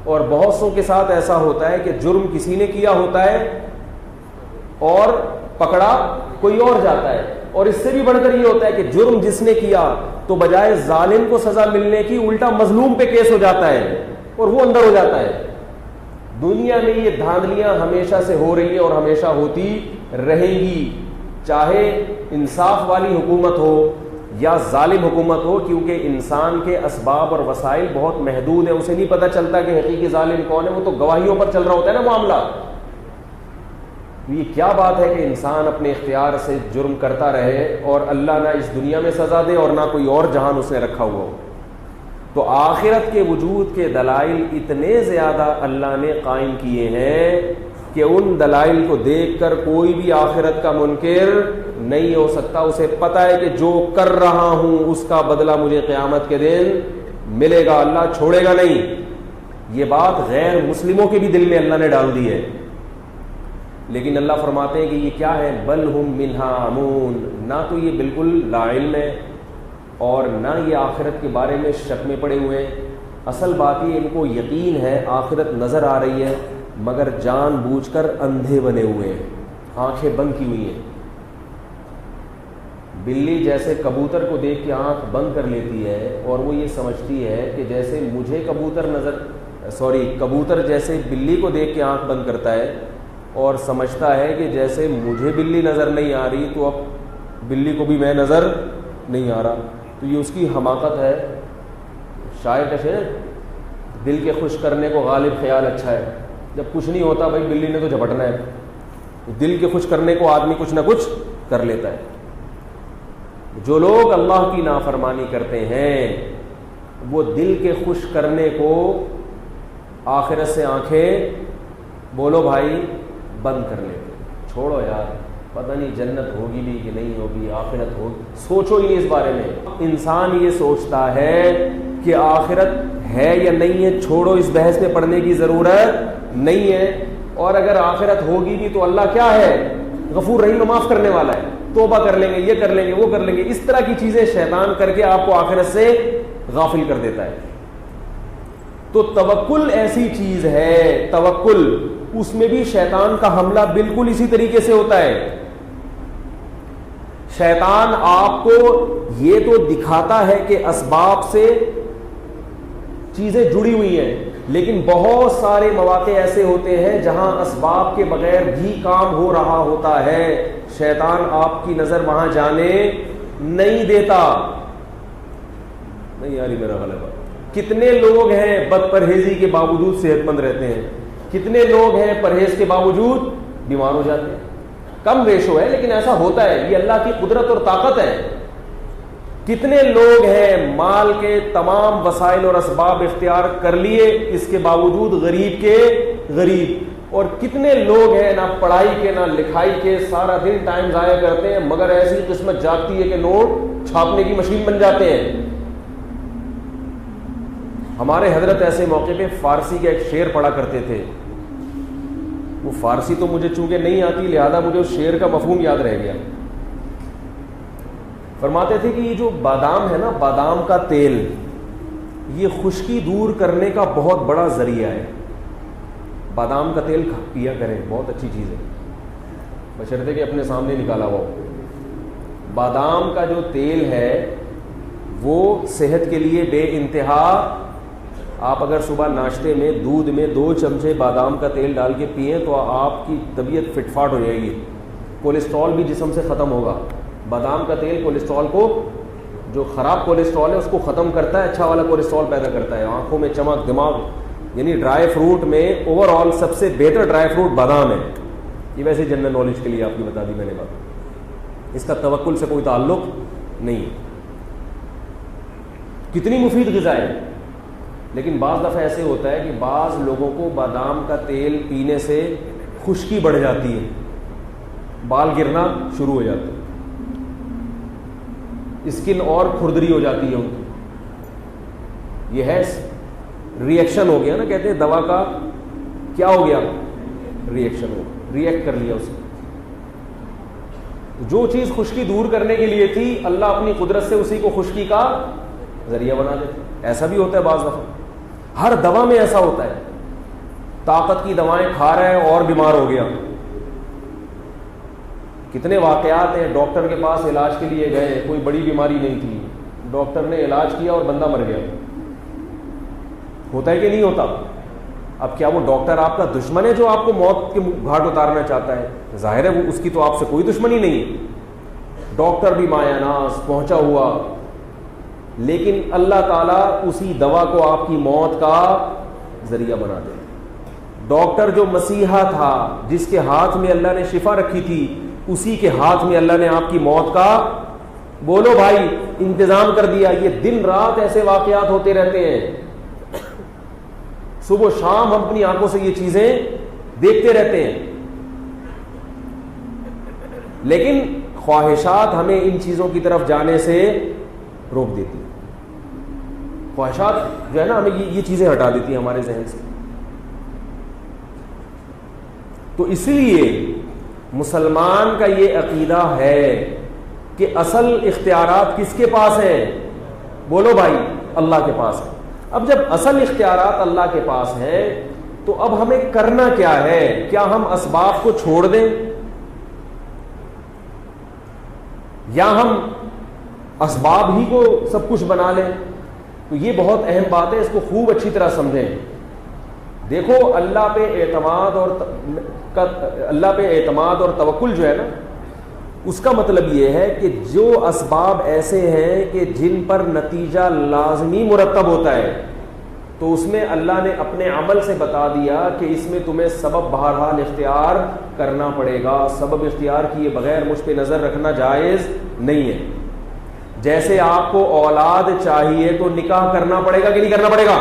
اور بہت سو کے ساتھ ایسا ہوتا ہے کہ جرم کسی نے کیا ہوتا ہے اور پکڑا کوئی اور جاتا ہے. اور اس سے بھی بڑھ کر یہ ہوتا ہے کہ جرم جس نے کیا تو بجائے ظالم کو سزا ملنے کی الٹا مظلوم پہ کیس ہو جاتا ہے اور وہ اندر ہو جاتا ہے. دنیا میں یہ دھاندلیاں ہمیشہ سے ہو رہی ہیں اور ہمیشہ ہوتی رہیں گی، چاہے انصاف والی حکومت ہو یا ظالم حکومت ہو، کیونکہ انسان کے اسباب اور وسائل بہت محدود ہیں. اسے نہیں پتہ چلتا کہ حقیقی ظالم کون ہے، وہ تو گواہیوں پر چل رہا ہوتا ہے نا معاملہ. یہ کیا بات ہے کہ انسان اپنے اختیار سے جرم کرتا رہے اور اللہ نہ اس دنیا میں سزا دے اور نہ کوئی اور جہان اس نے رکھا ہوا ہو. تو آخرت کے وجود کے دلائل اتنے زیادہ اللہ نے قائم کیے ہیں کہ ان دلائل کو دیکھ کر کوئی بھی آخرت کا منکر نہیں ہو سکتا. اسے پتہ ہے کہ جو کر رہا ہوں اس کا بدلہ مجھے قیامت کے دن ملے گا، اللہ چھوڑے گا نہیں. یہ بات غیر مسلموں کے بھی دل میں اللہ نے ڈال دی ہے. لیکن اللہ فرماتے ہیں کہ یہ کیا ہے؟ بل ہم منہا عمون. نہ تو یہ بالکل لا علم ہے اور نہ یہ آخرت کے بارے میں شک میں پڑے ہوئے ہیں. اصل بات یہ ان کو یقین ہے، آخرت نظر آ رہی ہے، مگر جان بوجھ کر اندھے بنے ہوئے ہیں، آنکھیں بند کی ہوئی ہیں. بلی جیسے کبوتر کو دیکھ کے آنکھ بند کر لیتی ہے اور وہ یہ سمجھتی ہے کہ جیسے مجھے کبوتر جیسے بلی کو دیکھ کے آنکھ بند کرتا ہے اور سمجھتا ہے کہ جیسے مجھے بلی نظر نہیں آ رہی تو اب بلی کو بھی میں نظر نہیں آ رہا. تو یہ اس کی حماقت ہے. شاعر کا شعر، دل کے خوش کرنے کو غالب خیال اچھا ہے. جب کچھ نہیں ہوتا بھائی بلی نے تو جھپٹنا ہے. دل کے خوش کرنے کو آدمی کچھ نہ کچھ کر لیتا ہے. جو لوگ اللہ کی نافرمانی کرتے ہیں وہ دل کے خوش کرنے کو آخرت سے آنکھیں بولو بھائی بند کر لیتے. چھوڑو یار، پتہ نہیں جنت ہوگی بھی کہ نہیں ہوگی، آخرت ہوگی، سوچو ہی نہیں اس بارے میں. انسان یہ سوچتا ہے کہ آخرت ہے یا نہیں ہے، چھوڑو، اس بحث میں پڑھنے کی ضرورت نہیں ہے. اور اگر آخرت ہوگی بھی تو اللہ کیا ہے؟ غفور رحیم، معاف کرنے والا ہے. توبہ کر لیں گے، یہ کر لیں گے، وہ کر لیں گے. اس طرح کی چیزیں شیطان کر کے آپ کو آخرت سے غافل کر دیتا ہے. تو توکل ایسی چیز ہے، توکل، اس میں بھی شیطان کا حملہ بالکل اسی طریقے سے ہوتا ہے. شیطان آپ کو یہ تو دکھاتا ہے کہ اسباب سے چیزیں جڑی ہوئی ہیں، لیکن بہت سارے مواقع ایسے ہوتے ہیں جہاں اسباب کے بغیر بھی کام ہو رہا ہوتا ہے. شیطان آپ کی نظر وہاں جانے نہیں دیتا. نہیں یاری میرا غلط ہے. کتنے لوگ ہیں بد پرہیزی کے باوجود صحت مند رہتے ہیں، کتنے لوگ ہیں پرہیز کے باوجود بیمار ہو جاتے ہیں. کم ریشو ہے لیکن ایسا ہوتا ہے, یہ اللہ کی قدرت اور طاقت ہے. کتنے لوگ ہیں مال کے تمام وسائل اور اسباب اختیار کر لیے, اس کے باوجود غریب کے غریب, اور کتنے لوگ ہیں نہ پڑھائی کے نہ لکھائی کے, سارا دن ٹائم ضائع کرتے ہیں مگر ایسی قسمت جاگتی ہے کہ نوٹ چھاپنے کی مشین بن جاتے ہیں. ہمارے حضرت ایسے موقع پہ فارسی کا ایک شعر پڑھا کرتے تھے, وہ فارسی تو مجھے چونکہ نہیں آتی لہذا مجھے اس شعر کا مفہوم یاد رہ گیا. فرماتے تھے کہ یہ جو بادام ہے نا, بادام کا تیل, یہ خشکی دور کرنے کا بہت بڑا ذریعہ ہے. بادام کا تیل پیا کریں, بہت اچھی چیز ہے, بشرطے کہ اپنے سامنے نکالا ہوا. بادام کا جو تیل ہے وہ صحت کے لیے بے انتہا. آپ اگر صبح ناشتے میں دودھ میں 2 چمچے بادام کا تیل ڈال کے پئیں تو آپ کی طبیعت فٹ فاٹ ہو جائے گی, کولیسٹرول بھی جسم سے ختم ہوگا. بادام کا تیل کولیسٹرول کو, جو خراب کولیسٹرول ہے اس کو ختم کرتا ہے, اچھا والا کولیسٹرول پیدا کرتا ہے. آنکھوں میں چمک, دماغ, یعنی ڈرائی فروٹ میں اوور آل سب سے بہتر ڈرائی فروٹ بادام ہے. یہ ویسے جنرل نالج کے لیے آپ کی بتا دی میں نے بات, اس کا توکل سے کوئی تعلق نہیں. کتنی مفید غذا ہے, لیکن بعض دفعہ ایسے ہوتا ہے کہ بعض لوگوں کو بادام کا تیل پینے سے خشکی بڑھ جاتی ہے, بال گرنا شروع ہو جاتے ہیں, اسکن اور کھردری ہو جاتی ہے ان کی. یہ ہے ری ایکشن ہو گیا نا, کہتے ہیں دوا کا کیا ہو گیا, ری ایکشن ہو, ری ایکٹ کر لیا اسے. جو چیز خشکی دور کرنے کے لیے تھی اللہ اپنی قدرت سے اسی کو خشکی کا ذریعہ بنا دیتے. ایسا بھی ہوتا ہے بعض دفعہ, ہر دوا میں ایسا ہوتا ہے. طاقت کی دوائیں کھا رہا ہے اور بیمار ہو گیا. کتنے واقعات ہیں, ڈاکٹر کے پاس علاج کے لیے گئے, کوئی بڑی بیماری نہیں تھی, ڈاکٹر نے علاج کیا اور بندہ مر گیا. ہوتا ہے کہ نہیں ہوتا؟ اب کیا وہ ڈاکٹر آپ کا دشمن ہے جو آپ کو موت کے گھاٹ اتارنا چاہتا ہے؟ ظاہر ہے وہ, اس کی تو آپ سے کوئی دشمنی نہیں ہے. ڈاکٹر بھی مایہ ناز پہنچا ہوا, لیکن اللہ تعالیٰ اسی دوا کو آپ کی موت کا ذریعہ بنا دے. ڈاکٹر جو مسیحا تھا, جس کے ہاتھ میں اللہ نے شفا رکھی تھی, اسی کے ہاتھ میں اللہ نے آپ کی موت کا, بولو بھائی, انتظام کر دیا. یہ دن رات ایسے واقعات ہوتے رہتے ہیں, صبح و شام ہم اپنی آنکھوں سے یہ چیزیں دیکھتے رہتے ہیں. لیکن خواہشات ہمیں ان چیزوں کی طرف جانے سے روک دیتی ہیں. خواہشات جو ہے نا ہمیں یہ چیزیں ہٹا دیتی ہیں ہمارے ذہن سے. تو اسی لیے مسلمان کا یہ عقیدہ ہے کہ اصل اختیارات کس کے پاس ہیں؟ بولو بھائی, اللہ کے پاس ہے. اب جب اصل اختیارات اللہ کے پاس ہیں تو اب ہمیں کرنا کیا ہے؟ کیا ہم اسباب کو چھوڑ دیں یا ہم اسباب ہی کو سب کچھ بنا لیں؟ تو یہ بہت اہم بات ہے, اس کو خوب اچھی طرح سمجھیں. دیکھو اللہ پہ اعتماد اور توکل جو ہے نا, اس کا مطلب یہ ہے کہ جو اسباب ایسے ہیں کہ جن پر نتیجہ لازمی مرتب ہوتا ہے, تو اس میں اللہ نے اپنے عمل سے بتا دیا کہ اس میں تمہیں سبب بہرحال اختیار کرنا پڑے گا. سبب اختیار کیے بغیر مجھ پہ نظر رکھنا جائز نہیں ہے. جیسے آپ کو اولاد چاہیے تو نکاح کرنا پڑے گا کہ نہیں کرنا پڑے گا؟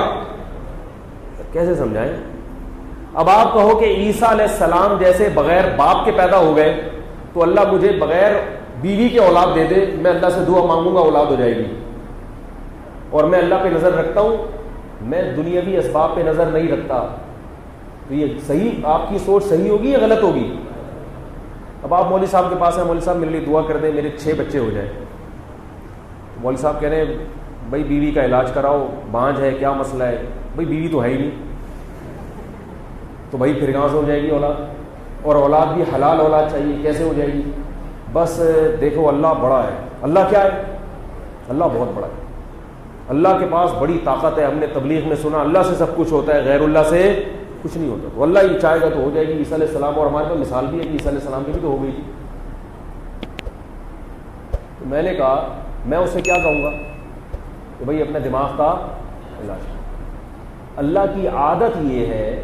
کیسے سمجھائیں؟ اب آپ کہو کہ عیسیٰ علیہ السلام جیسے بغیر باپ کے پیدا ہو گئے, تو اللہ مجھے بغیر بیوی کے اولاد دے دے, میں اللہ سے دعا مانگوں گا اولاد ہو جائے گی, اور میں اللہ پہ نظر رکھتا ہوں, میں دنیاوی اسباب پہ نظر نہیں رکھتا. تو یہ صحیح, آپ کی سوچ صحیح ہوگی یا غلط ہوگی؟ اب آپ مولوی صاحب کے پاس ہیں, مولوی صاحب میرے لیے دعا کر دیں میرے 6 بچے ہو جائیں. مولوی صاحب کہہ رہے ہیں بھائی بیوی کا علاج کراؤ, بانجھ ہے, کیا مسئلہ ہے؟ بھائی بیوی تو ہے ہی نہیں, تو بھائی پھر کہاں سے ہو جائے گی اولاد؟ اور اولاد بھی حلال اولاد چاہیے, کیسے ہو جائے گی؟ بس دیکھو اللہ بڑا ہے. اللہ کیا ہے؟ اللہ بہت بڑا ہے, اللہ کے پاس بڑی طاقت ہے. ہم نے تبلیغ میں سنا اللہ سے سب کچھ ہوتا ہے, غیر اللہ سے کچھ نہیں ہوتا. تو اللہ یہ چاہے گا تو ہو جائے گی. عیسیٰ علیہ السلام, اور ہمارے پاس مثال بھی ہے کہ عیسیٰ علیہ السلام کی بھی تو ہو گئی تھی. تو میں نے کہا میں اسے کیا کہوں گا کہ بھائی اپنے دماغ کا علاج. اللہ کی عادت یہ ہے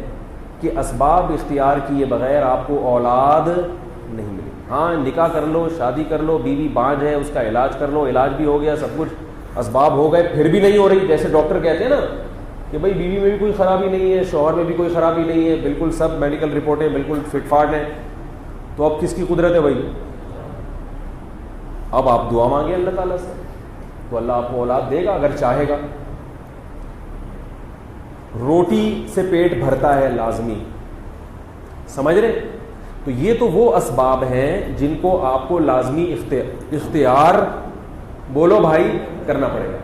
کہ اسباب اختیار کیے بغیر آپ کو اولاد نہیں ملے. ہاں نکاح کر لو, شادی کر لو, بیوی بانجھ ہے اس کا علاج کر لو, علاج بھی ہو گیا, سب کچھ اسباب ہو گئے, پھر بھی نہیں ہو رہی. جیسے ڈاکٹر کہتے ہیں نا کہ بھائی بیوی میں بھی کوئی خرابی نہیں ہے, شوہر میں بھی کوئی خرابی نہیں ہے, بالکل سب میڈیکل رپورٹیں بالکل فٹ فاٹ ہیں, تو اب کس کی قدرت ہے بھائی؟ اب آپ دعا مانگیں اللہ تعالیٰ سے تو اللہ آپ کو اولاد دے گا اگر چاہے گا. روٹی سے پیٹ بھرتا ہے لازمی, سمجھ رہے؟ تو یہ تو وہ اسباب ہیں جن کو آپ کو لازمی اختیار بولو بھائی کرنا پڑے گا.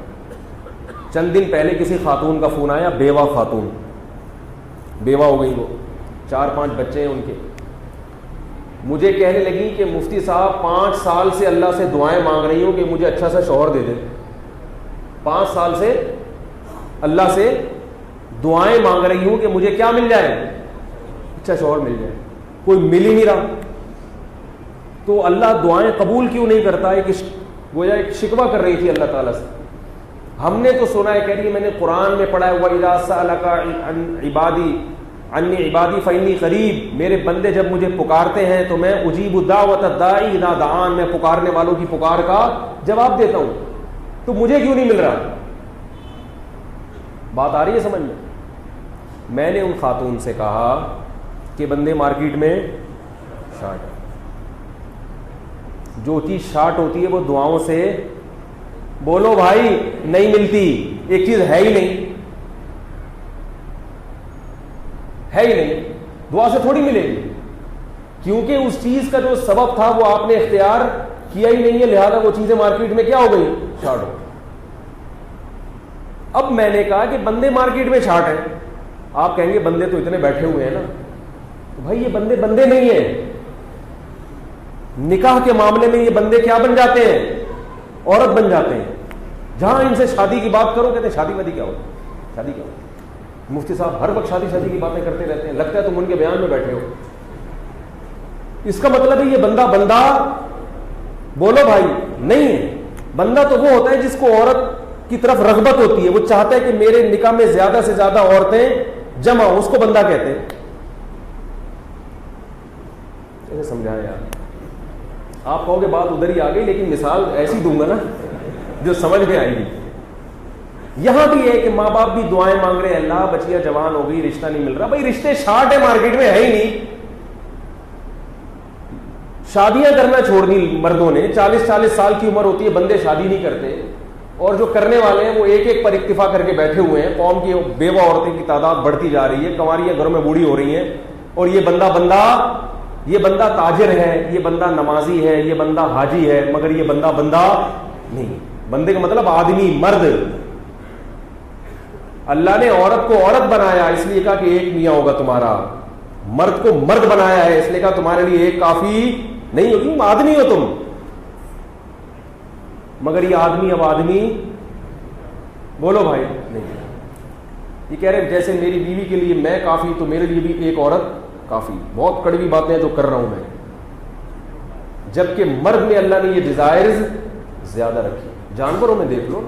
چند دن پہلے کسی خاتون کا فون آیا, بیوہ خاتون, بیوہ ہو گئی, وہ 4-5 بچے ہیں ان کے. مجھے کہنے لگی کہ مفتی صاحب 5 سال سے اللہ سے دعائیں مانگ رہی ہوں کہ مجھے اچھا سا شوہر دے دے. 5 سال سے اللہ سے دعائیں مانگ رہی ہوں کہ مجھے کیا مل جائے, اچھا شوہر مل جائے, کوئی مل ہی نہیں رہا. تو اللہ دعائیں قبول کیوں نہیں کرتا ہے؟ کہ گویا ایک شکوہ کر رہی تھی اللہ تعالیٰ سے. ہم نے تو سنا ہے, کہہ رہی ہے میں نے قرآن میں پڑھا ہے وَإِذَا سَأَلَكَ عِبَادِي عني عبادی فإنی قریب, میرے بندے جب مجھے پکارتے ہیں تو میں اجیب دعوت الداعی اذا دعان, میں پکارنے والوں کی پکار کا جواب دیتا ہوں. تو مجھے کیوں نہیں مل رہا؟ بات آ رہی ہے سمجھ میں؟ میں نے ان خاتون سے کہا کہ بندے مارکیٹ میں شارٹ ہے, جو چیز شارٹ ہوتی ہے وہ دعاؤں سے بولو بھائی نہیں ملتی. ایک چیز ہے ہی نہیں, ہے ہی نہیں, دعا سے تھوڑی ملے گی, کیونکہ اس چیز کا جو سبب تھا وہ آپ نے اختیار کیا ہی نہیں ہے, لہذا وہ چیزیں مارکیٹ میں کیا ہو گئی, شارٹ ہو. اب میں نے کہا کہ بندے مارکیٹ میں شارٹ ہیں. آپ کہیں گے بندے تو اتنے بیٹھے ہوئے ہیں نا, تو بھائی یہ بندے نہیں ہیں. نکاح کے معاملے میں یہ بندے کیا بن جاتے ہیں, عورت بن جاتے ہیں. جہاں ان سے شادی کی بات کرو کہتے ہیں شادی وادی کیا ہوتی, شادی کیا ہوتی. مفتی صاحب ہر وقت شادی کی باتیں کرتے رہتے ہیں, لگتا ہے تم ان کے بیان میں بیٹھے ہو. اس کا مطلب ہے یہ بندہ بولو بھائی نہیں ہے. بندہ تو وہ ہوتا ہے جس کو عورت کی طرف رغبت ہوتی ہے, وہ چاہتا ہے کہ میرے نکاح میں زیادہ سے زیادہ عورتیں جمع ہوں, اس کو بندہ کہتے ہیں. ایسے سمجھائیں یار, آپ کہو گے بات ادھر ہی آ گئی, لیکن مثال ایسی دوں گا نا جو سمجھ میں آئے گی. یہاں بھی ہے کہ ماں باپ بھی دعائیں مانگ رہے ہیں, اللہ بچیاں جوان ہو گئی, رشتہ نہیں مل رہا. بھائی رشتے شارٹ ہے, مارکیٹ میں ہے ہی نہیں. شادیاں کرنا چھوڑ دی مردوں نے, 40 سال کی عمر ہوتی ہے, بندے شادی نہیں کرتے, اور جو کرنے والے ہیں وہ ایک پر اکتفا کر کے بیٹھے ہوئے ہیں. قوم کی بیوہ عورتیں کی تعداد بڑھتی جا رہی ہے, کنواریاں گھروں میں بوڑھی ہو رہی ہیں, اور یہ بندہ تاجر ہے, یہ بندہ نمازی ہے, یہ بندہ حاجی ہے, مگر یہ بندہ نہیں. بندے کا مطلب آدمی, مرد. اللہ نے عورت کو عورت بنایا اس لیے کہا کہ ایک میاں ہوگا تمہارا. مرد کو مرد بنایا ہے اس لیے کہا تمہارے لیے ایک کافی نہیں ہوگی, آدمی ہو تم. مگر یہ آدمی اب آدمی بولو بھائی نہیں. یہ کہہ رہے جیسے میری بیوی کے لیے میں کافی تو میرے لیے بھی ایک عورت کافی. بہت کڑوی باتیں جو کر رہا ہوں میں, جبکہ مرد میں اللہ نے یہ ڈیزائرز زیادہ رکھی. جانوروں میں دیکھ لو,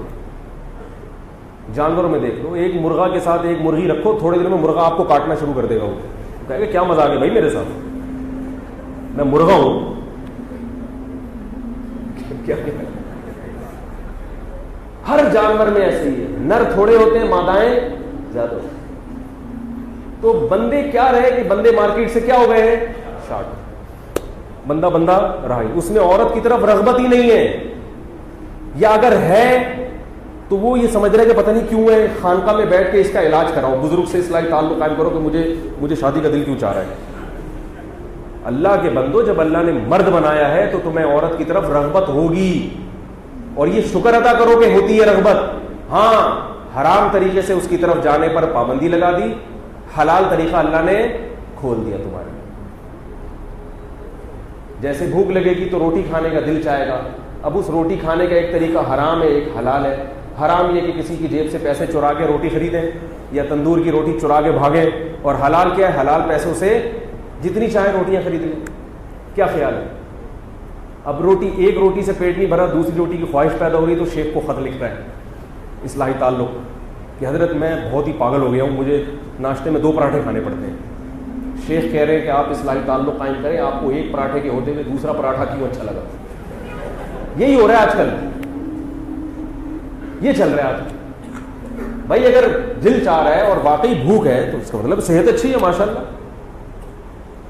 ایک مرغا کے ساتھ ایک مرغی رکھو, تھوڑے دن میں مرغا آپ کو کاٹنا شروع کر دے گا. وہ کہے گا کیا مزاق ہے بھائی میرے ساتھ, میں مرغا ہوں. ہر جانور میں ایسے ہی ہے, نر تھوڑے ہوتے ہیں, مادائیں زیادہ ہوتی ہیں. تو بندے کیا رہے کہ بندے مارکیٹ سے کیا ہو گئے ہیں, شارٹ. بندہ رہا ہی, اس میں عورت کی طرف رغبت ہی نہیں ہے, یا اگر ہے تو وہ یہ سمجھ رہے کہ پتہ نہیں کیوں ہے, خانقاہ میں بیٹھ کے اس کا علاج کراؤ, بزرگ سے اصلاحی تعلق قائم کرو کہ مجھے شادی کا دل کیوں چاہ رہا ہے. اللہ کے بندو, جب اللہ نے مرد بنایا ہے تو تمہیں عورت کی طرف رغبت ہوگی, اور یہ شکر ادا کرو کہ ہوتی ہے رغبت. ہاں حرام طریقے سے اس کی طرف جانے پر پابندی لگا دی, حلال طریقہ اللہ نے کھول دیا تمہارے. جیسے بھوک لگے گی تو روٹی کھانے کا دل چاہے گا. اب اس روٹی کھانے کا ایک طریقہ حرام ہے, ایک حلال ہے. حرام یہ کہ کسی کی جیب سے پیسے چرا کے روٹی خریدیں, یا تندور کی روٹی چرا کے بھاگیں. اور حلال کیا ہے, حلال پیسوں سے جتنی چاہے روٹیاں خرید لیں. کیا خیال ہے؟ اب ایک روٹی سے پیٹ نہیں بھرا, دوسری روٹی کی خواہش پیدا ہو گئی تو شیخ کو خط لکھتا ہے اصلاحی تعلق کہ حضرت میں بہت ہی پاگل ہو گیا ہوں, مجھے ناشتے میں 2 پراٹھے کھانے پڑتے ہیں. شیخ کہہ رہے ہیں کہ آپ اصلاحی تعلق قائم کریں, آپ کو ایک پراٹھے کے ہوتے ہوئے دوسرا پراٹھا کیوں اچھا لگا. یہی ہو رہا ہے آج کل, یہ چل رہا ہے آج کل. بھائی اگر دل چاہ رہا ہے اور واقعی بھوک ہے تو اس کا مطلب صحت اچھی ہے ماشاءاللہ.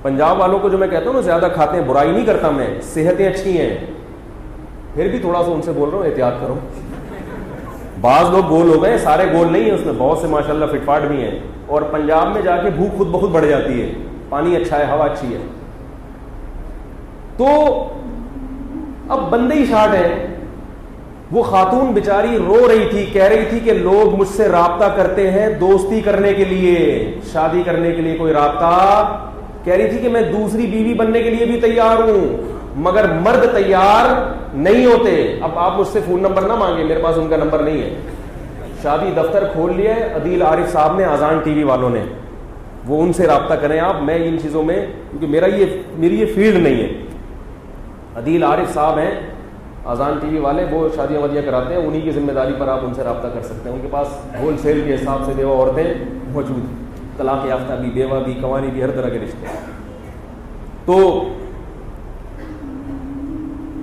پنجاب والوں کو جو میں کہتا ہوں نا زیادہ کھاتے ہیں, برائی نہیں کرتا میں, صحتیں اچھی ہیں, پھر بھی تھوڑا سا ان سے بول رہا ہوں احتیاط کرو. بعض لوگ گول ہو گئے, سارے گول نہیں ہیں, اس میں بہت سے ماشاءاللہ فٹ فاٹ بھی ہیں. اور پنجاب میں جا کے بھوک خود بخود بڑھ جاتی ہے, پانی اچھا ہے, ہوا اچھی ہے. تو اب بندے ہی شارٹ ہیں. وہ خاتون بیچاری رو رہی تھی, کہہ رہی تھی کہ لوگ مجھ سے رابطہ کرتے ہیں دوستی کرنے کے لیے, شادی کرنے کے لیے کوئی رابطہ. کہہ رہی تھی کہ میں دوسری بیوی بننے کے لیے بھی تیار ہوں, مگر مرد تیار نہیں ہوتے. اب آپ مجھ سے فون نمبر نہ مانگے, میرے پاس ان کا نمبر نہیں ہے. شادی دفتر کھول لیا ہے عدیل عارف صاحب نے, آزان ٹی وی والوں نے, وہ ان سے رابطہ کریں آپ. میں ان چیزوں میں, کیونکہ میری یہ فیلڈ نہیں ہے. عدیل عارف صاحب ہیں آزان ٹی وی والے, وہ شادیاں ودیاں کراتے ہیں, انہی کی ذمہ داری پر آپ ان سے رابطہ کر سکتے ہیں. ان کے پاس ہول سیل کے حساب سے بیوہ عورتیں موجود ہیں, طلاق یافتہ بھی, بیوہ بھی, قوانی بھی, ہر طرح کے رشتے.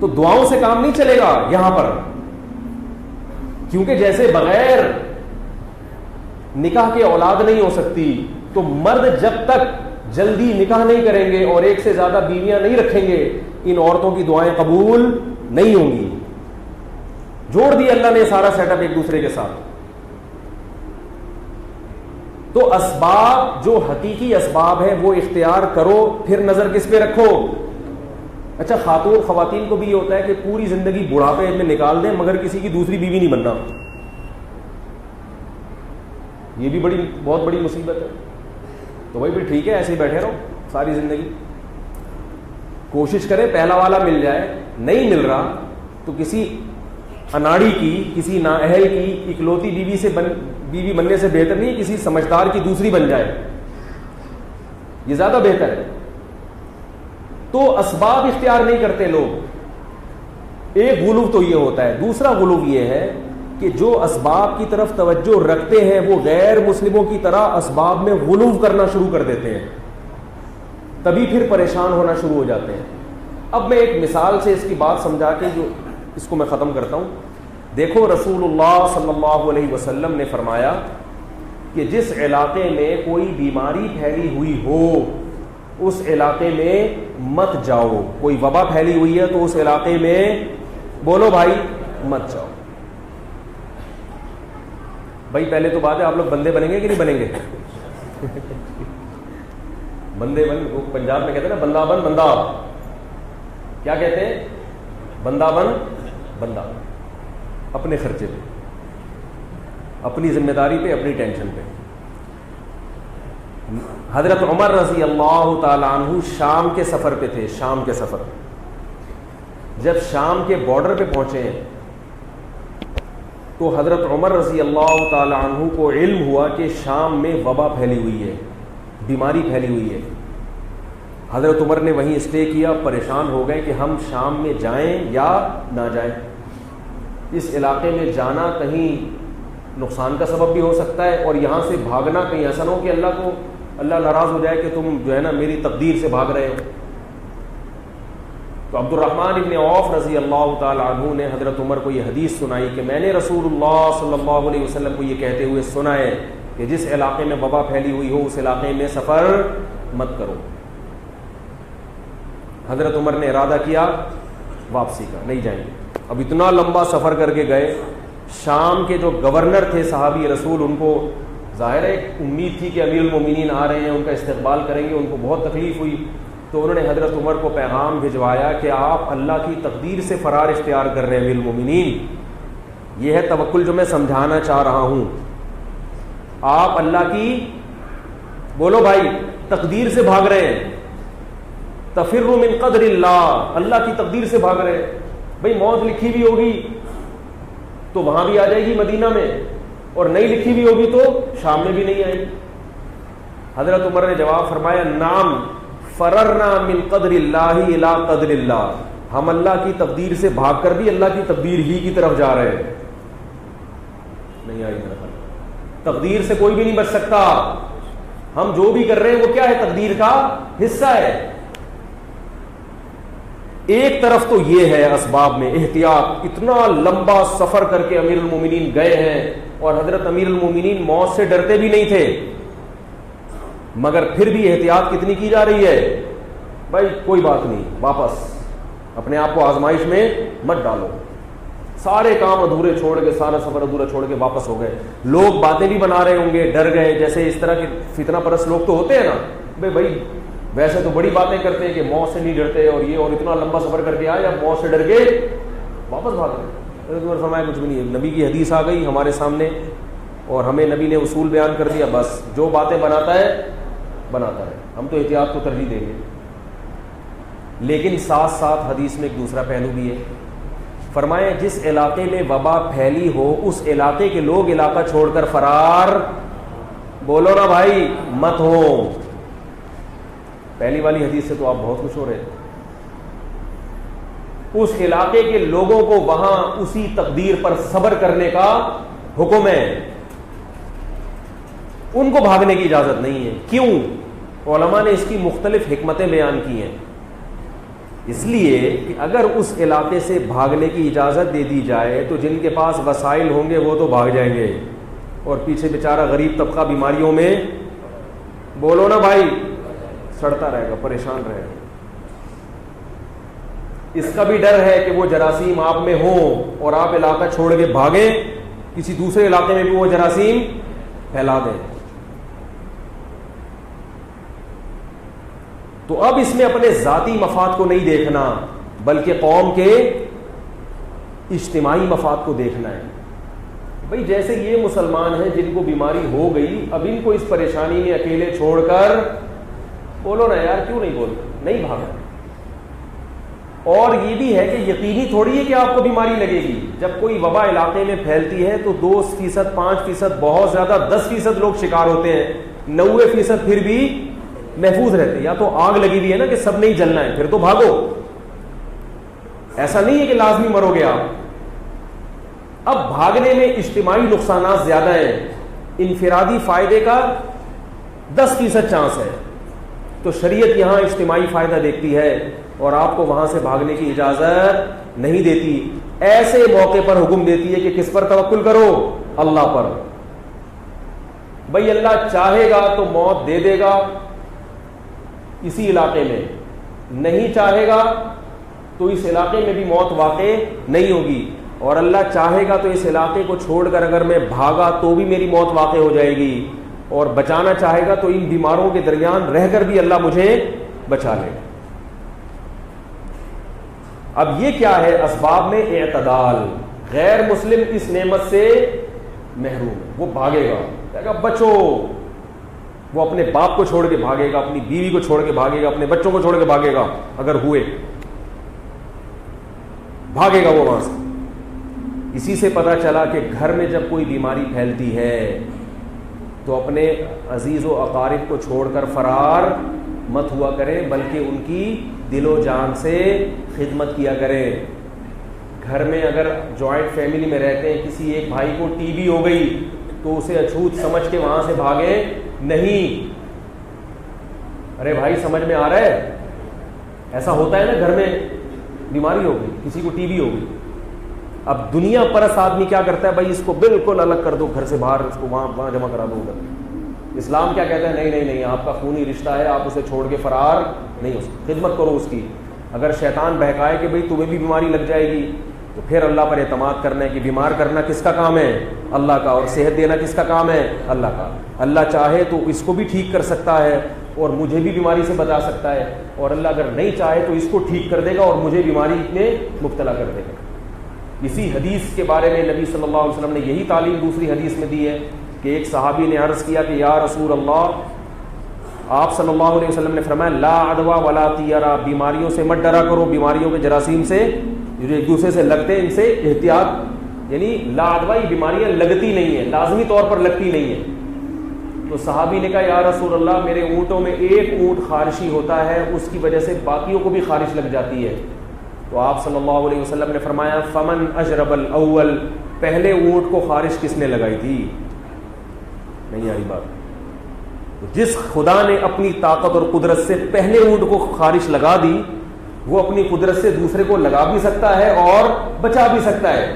تو دعاؤں سے کام نہیں چلے گا یہاں پر, کیونکہ جیسے بغیر نکاح کے اولاد نہیں ہو سکتی, تو مرد جب تک جلدی نکاح نہیں کریں گے اور ایک سے زیادہ بیویاں نہیں رکھیں گے, ان عورتوں کی دعائیں قبول نہیں ہوں گی. جوڑ دی اللہ نے سارا سیٹ اپ ایک دوسرے کے ساتھ. تو اسباب جو حقیقی اسباب ہیں وہ اختیار کرو, پھر نظر کس پہ رکھو. اچھا خواتین کو بھی یہ ہوتا ہے کہ پوری زندگی بڑھاپے میں نکال دیں مگر کسی کی دوسری بیوی نہیں بننا. یہ بھی بہت بڑی مصیبت ہے. تو بھائی پھر ٹھیک ہے, ایسے ہی بیٹھے رہو ساری زندگی. کوشش کریں پہلا والا مل جائے, نہیں مل رہا تو کسی اناڑی کی, کسی نااہل کی اکلوتی بیوی بننے سے بہتر نہیں کسی سمجھدار کی دوسری بن جائے, یہ زیادہ بہتر ہے. تو اسباب اختیار نہیں کرتے لوگ. ایک غلو تو یہ ہوتا ہے. دوسرا غلو یہ ہے کہ جو اسباب کی طرف توجہ رکھتے ہیں وہ غیر مسلموں کی طرح اسباب میں غلو کرنا شروع کر دیتے ہیں, تبھی پھر پریشان ہونا شروع ہو جاتے ہیں. اب میں ایک مثال سے اس کی بات سمجھا کے جو اس کو میں ختم کرتا ہوں. دیکھو رسول اللہ صلی اللہ علیہ وسلم نے فرمایا کہ جس علاقے میں کوئی بیماری پھیلی ہوئی ہو اس علاقے میں مت جاؤ. کوئی وبا پھیلی ہوئی ہے تو اس علاقے میں بولو بھائی مت جاؤ. بھائی پہلے تو بات ہے, آپ لوگ بندے بنیں گے کہ نہیں بنیں گے؟ بندے بن, پنجاب میں کہتے ہیں نا بندہ بن بندہ. کیا کہتے ہیں؟ بندہ بن بندہ. اپنے خرچے پہ, اپنی ذمہ داری پہ, اپنی ٹینشن پہ. حضرت عمر رضی اللہ تعالی عنہ شام کے سفر پہ تھے. شام کے سفر, جب شام کے بارڈر پہ پہنچے ہیں تو حضرت عمر رضی اللہ تعالی عنہ کو علم ہوا کہ شام میں وبا پھیلی ہوئی ہے, بیماری پھیلی ہوئی ہے. حضرت عمر نے وہیں اسٹے کیا. پریشان ہو گئے کہ ہم شام میں جائیں یا نہ جائیں. اس علاقے میں جانا کہیں نقصان کا سبب بھی ہو سکتا ہے, اور یہاں سے بھاگنا کہیں ایسا نہ ہو کہ اللہ ناراض ہو جائے کہ تم جو ہے نا میری تقدیر سے بھاگ رہے ہو. تو عبد الرحمن ابن عوف رضی اللہ تعالی عنہ نے حضرت عمر کو یہ حدیث سنائی کہ میں نے رسول اللہ صلی اللہ علیہ وسلم کو یہ کہتے ہوئے سنا ہے کہ جس علاقے میں وبا پھیلی ہوئی ہو اس علاقے میں سفر مت کرو. حضرت عمر نے ارادہ کیا واپسی کا, نہیں جائیں گے. اب اتنا لمبا سفر کر کے گئے. شام کے جو گورنر تھے صحابی رسول, ان کو ظاہر ہے ایک امید تھی کہ امیر المومنین آ رہے ہیں, ان کا استقبال کریں گے. ان کو بہت تکلیف ہوئی تو انہوں نے حضرت عمر کو پیغام بھجوایا کہ آپ اللہ کی تقدیر سے فرار اختیار کر رہے ہیں امیر المومنین. یہ ہے توکل جو میں سمجھانا چاہ رہا ہوں. آپ اللہ کی, بولو بھائی, تقدیر سے بھاگ رہے ہیں. تفر من قدر اللہ, اللہ کی تقدیر سے بھاگ رہے ہیں. بھائی موت لکھی بھی ہوگی تو وہاں بھی آ جائے گی مدینہ میں, اور نہیں لکھی بھی ہوگی تو شام میں بھی نہیں آئے گی. حضرت عمر نے جواب فرمایا نام فررنا من قدر اللہ الی قدر اللہ, ہم اللہ کی تقدیر سے بھاگ کر بھی اللہ کی تقدیر ہی کی طرف جا رہے ہیں. نہیں آئی میرا خیال, تقدیر سے کوئی بھی نہیں بچ سکتا. ہم جو بھی کر رہے ہیں وہ کیا ہے؟ تقدیر کا حصہ ہے. ایک طرف تو یہ ہے اسباب میں احتیاط، اتنا لمبا سفر کر کے امیر المومنین گئے ہیں اور حضرت امیر المومنین موت سے ڈرتے بھی نہیں تھے، مگر پھر بھی احتیاط کتنی کی جا رہی ہے؟ بھائی کوئی بات نہیں، واپس اپنے آپ کو آزمائش میں مت ڈالو. سارے کام ادھورے چھوڑ کے، سارا سفر ادھورا چھوڑ کے واپس ہو گئے. لوگ باتیں بھی بنا رہے ہوں گے، ڈر گئے، جیسے اس طرح کے فتنہ پرست لوگ تو ہوتے ہیں نا، بھائی ویسے تو بڑی باتیں کرتے ہیں کہ موت سے نہیں ڈرتے اور یہ، اور اتنا لمبا سفر کر کے آئے، اب موت سے ڈر کے واپس بھاگ گئے. عمر فرمایا کچھ بھی نہیں ہے، نبی کی حدیث آ گئی ہمارے سامنے اور ہمیں نبی نے اصول بیان کر دیا، بس جو باتیں بناتا ہے بناتا ہے، ہم تو احتیاط کو ترجیح دیں گے. لیکن ساتھ ساتھ حدیث میں ایک دوسرا پہلو بھی ہے. فرمایا جس علاقے میں وبا پھیلی ہو اس علاقے کے لوگ علاقہ چھوڑ کر فرار، بولو نا بھائی، مت ہو. پہلی والی حدیث سے تو آپ بہت خوش ہو رہے تھے. اس علاقے کے لوگوں کو وہاں اسی تقدیر پر صبر کرنے کا حکم ہے، ان کو بھاگنے کی اجازت نہیں ہے. کیوں؟ علماء نے اس کی مختلف حکمتیں بیان کی ہیں. اس لیے کہ اگر اس علاقے سے بھاگنے کی اجازت دے دی جائے تو جن کے پاس وسائل ہوں گے وہ تو بھاگ جائیں گے، اور پیچھے بیچارہ غریب طبقہ بیماریوں میں، بولو نا بھائی، سڑتا رہے گا، پریشان رہے گا. اس کا بھی ڈر ہے کہ وہ جراثیم آپ میں ہوں اور آپ علاقہ چھوڑ کے بھاگیں، کسی دوسرے علاقے میں بھی وہ جراثیم پھیلا دیں. تو اب اس میں اپنے ذاتی مفاد کو نہیں دیکھنا بلکہ قوم کے اجتماعی مفاد کو دیکھنا ہے. بھئی جیسے یہ مسلمان ہیں جن کو بیماری ہو گئی، اب ان کو اس پریشانی میں اکیلے چھوڑ کر، بولو نا یار، کیوں نہیں بولتے، نہیں بھاگا. اور یہ بھی ہے کہ یقینی تھوڑی ہے کہ آپ کو بیماری لگے گی. جب کوئی وبا علاقے میں پھیلتی ہے تو 2%، 5%، بہت زیادہ 10% لوگ شکار ہوتے ہیں، 90% پھر بھی محفوظ رہتے ہیں. یا تو آگ لگی ہوئی ہے نا کہ سب نہیں جلنا ہے، پھر تو بھاگو. ایسا نہیں ہے کہ لازمی مرو گے آپ. اب بھاگنے میں اجتماعی نقصانات زیادہ ہیں، انفرادی فائدے کا 10% چانس ہے. تو شریعت یہاں اجتماعی فائدہ دیکھتی ہے اور آپ کو وہاں سے بھاگنے کی اجازت نہیں دیتی. ایسے موقع پر حکم دیتی ہے کہ کس پر توکل کرو؟ اللہ پر. بھئی اللہ چاہے گا تو موت دے دے گا اسی علاقے میں، نہیں چاہے گا تو اس علاقے میں بھی موت واقع نہیں ہوگی. اور اللہ چاہے گا تو اس علاقے کو چھوڑ کر اگر میں بھاگا تو بھی میری موت واقع ہو جائے گی، اور بچانا چاہے گا تو ان بیماروں کے درمیان رہ کر بھی اللہ مجھے بچا لے گا. اب یہ کیا ہے؟ اسباب میں اعتدال. غیر مسلم اس نعمت سے محروم ہے، وہ بھاگے گا، کہے گا بچو. وہ اپنے باپ کو چھوڑ کے بھاگے گا، اپنی بیوی کو چھوڑ کے بھاگے گا، اپنے بچوں کو چھوڑ کے بھاگے گا، اگر ہوئے بھاگے گا وہ وہاں سے. اسی سے پتا چلا کہ گھر میں جب کوئی بیماری پھیلتی ہے تو اپنے عزیز و اقارب کو چھوڑ کر فرار مت ہوا کریں، بلکہ ان کی دل و جان سے خدمت کیا کریں. گھر میں اگر جوائنٹ فیملی میں رہتے ہیں، کسی ایک بھائی کو ٹی بی ہو گئی تو اسے اچھوت سمجھ کے وہاں سے بھاگے نہیں. ارے بھائی سمجھ میں آ رہا ہے؟ ایسا ہوتا ہے نا، گھر میں بیماری ہو گئی، کسی کو ٹی بی ہو گئی. اب دنیا پرست آدمی کیا کرتا ہے؟ بھائی اس کو بالکل الگ کر دو گھر سے باہر، اس کو وہاں جمع کرا دو ادھر. اسلام کیا کہتا ہے؟ نہیں نہیں نہیں، آپ کا خونی رشتہ ہے، آپ اسے چھوڑ کے فرار نہیں ہو سکتے، خدمت کرو اس کی. اگر شیطان بہکائے کہ بھئی تمہیں بھی بیماری لگ جائے گی تو پھر اللہ پر اعتماد کرنا ہے کہ بیمار کرنا کس کا کام ہے؟ اللہ کا. اور صحت دینا کس کا کام ہے؟ اللہ کا. اللہ چاہے تو اس کو بھی ٹھیک کر سکتا ہے اور مجھے بھی بیماری سے بچا سکتا ہے، اور اللہ اگر نہیں چاہے تو اس کو ٹھیک کر دے گا اور مجھے بیماری میں مبتلا کر دے گا. اسی حدیث کے بارے میں نبی صلی اللہ علیہ وسلم نے یہی تعلیم دوسری حدیث میں دی ہے کہ ایک صحابی نے عرض کیا کہ یا رسول اللہ، آپ صلی اللہ علیہ وسلم نے فرمایا لا عدوى ولا طیرا، بیماریوں سے مت ڈرا کرو، بیماریوں کے جراثیم سے جو ایک دوسرے سے لگتے ہیں ان سے احتیاط. یعنی لا عدوى، یہ بیماریاں لگتی نہیں ہیں، لازمی طور پر لگتی نہیں ہیں. تو صحابی نے کہا یا رسول اللہ، میرے اونٹوں میں ایک اونٹ خارشی ہوتا ہے، اس کی وجہ سے باقیوں کو بھی خارش لگ جاتی ہے. تو آپ صلی اللہ علیہ وسلم نے فرمایا فمن اجرب الاول، پہلے اونٹ کو خارش کس نے لگائی تھی؟ نہیں آئی بات. جس خدا نے اپنی طاقت اور قدرت سے پہلے اونٹ کو خارش لگا دی، وہ اپنی قدرت سے دوسرے کو لگا بھی سکتا ہے اور بچا بھی سکتا ہے.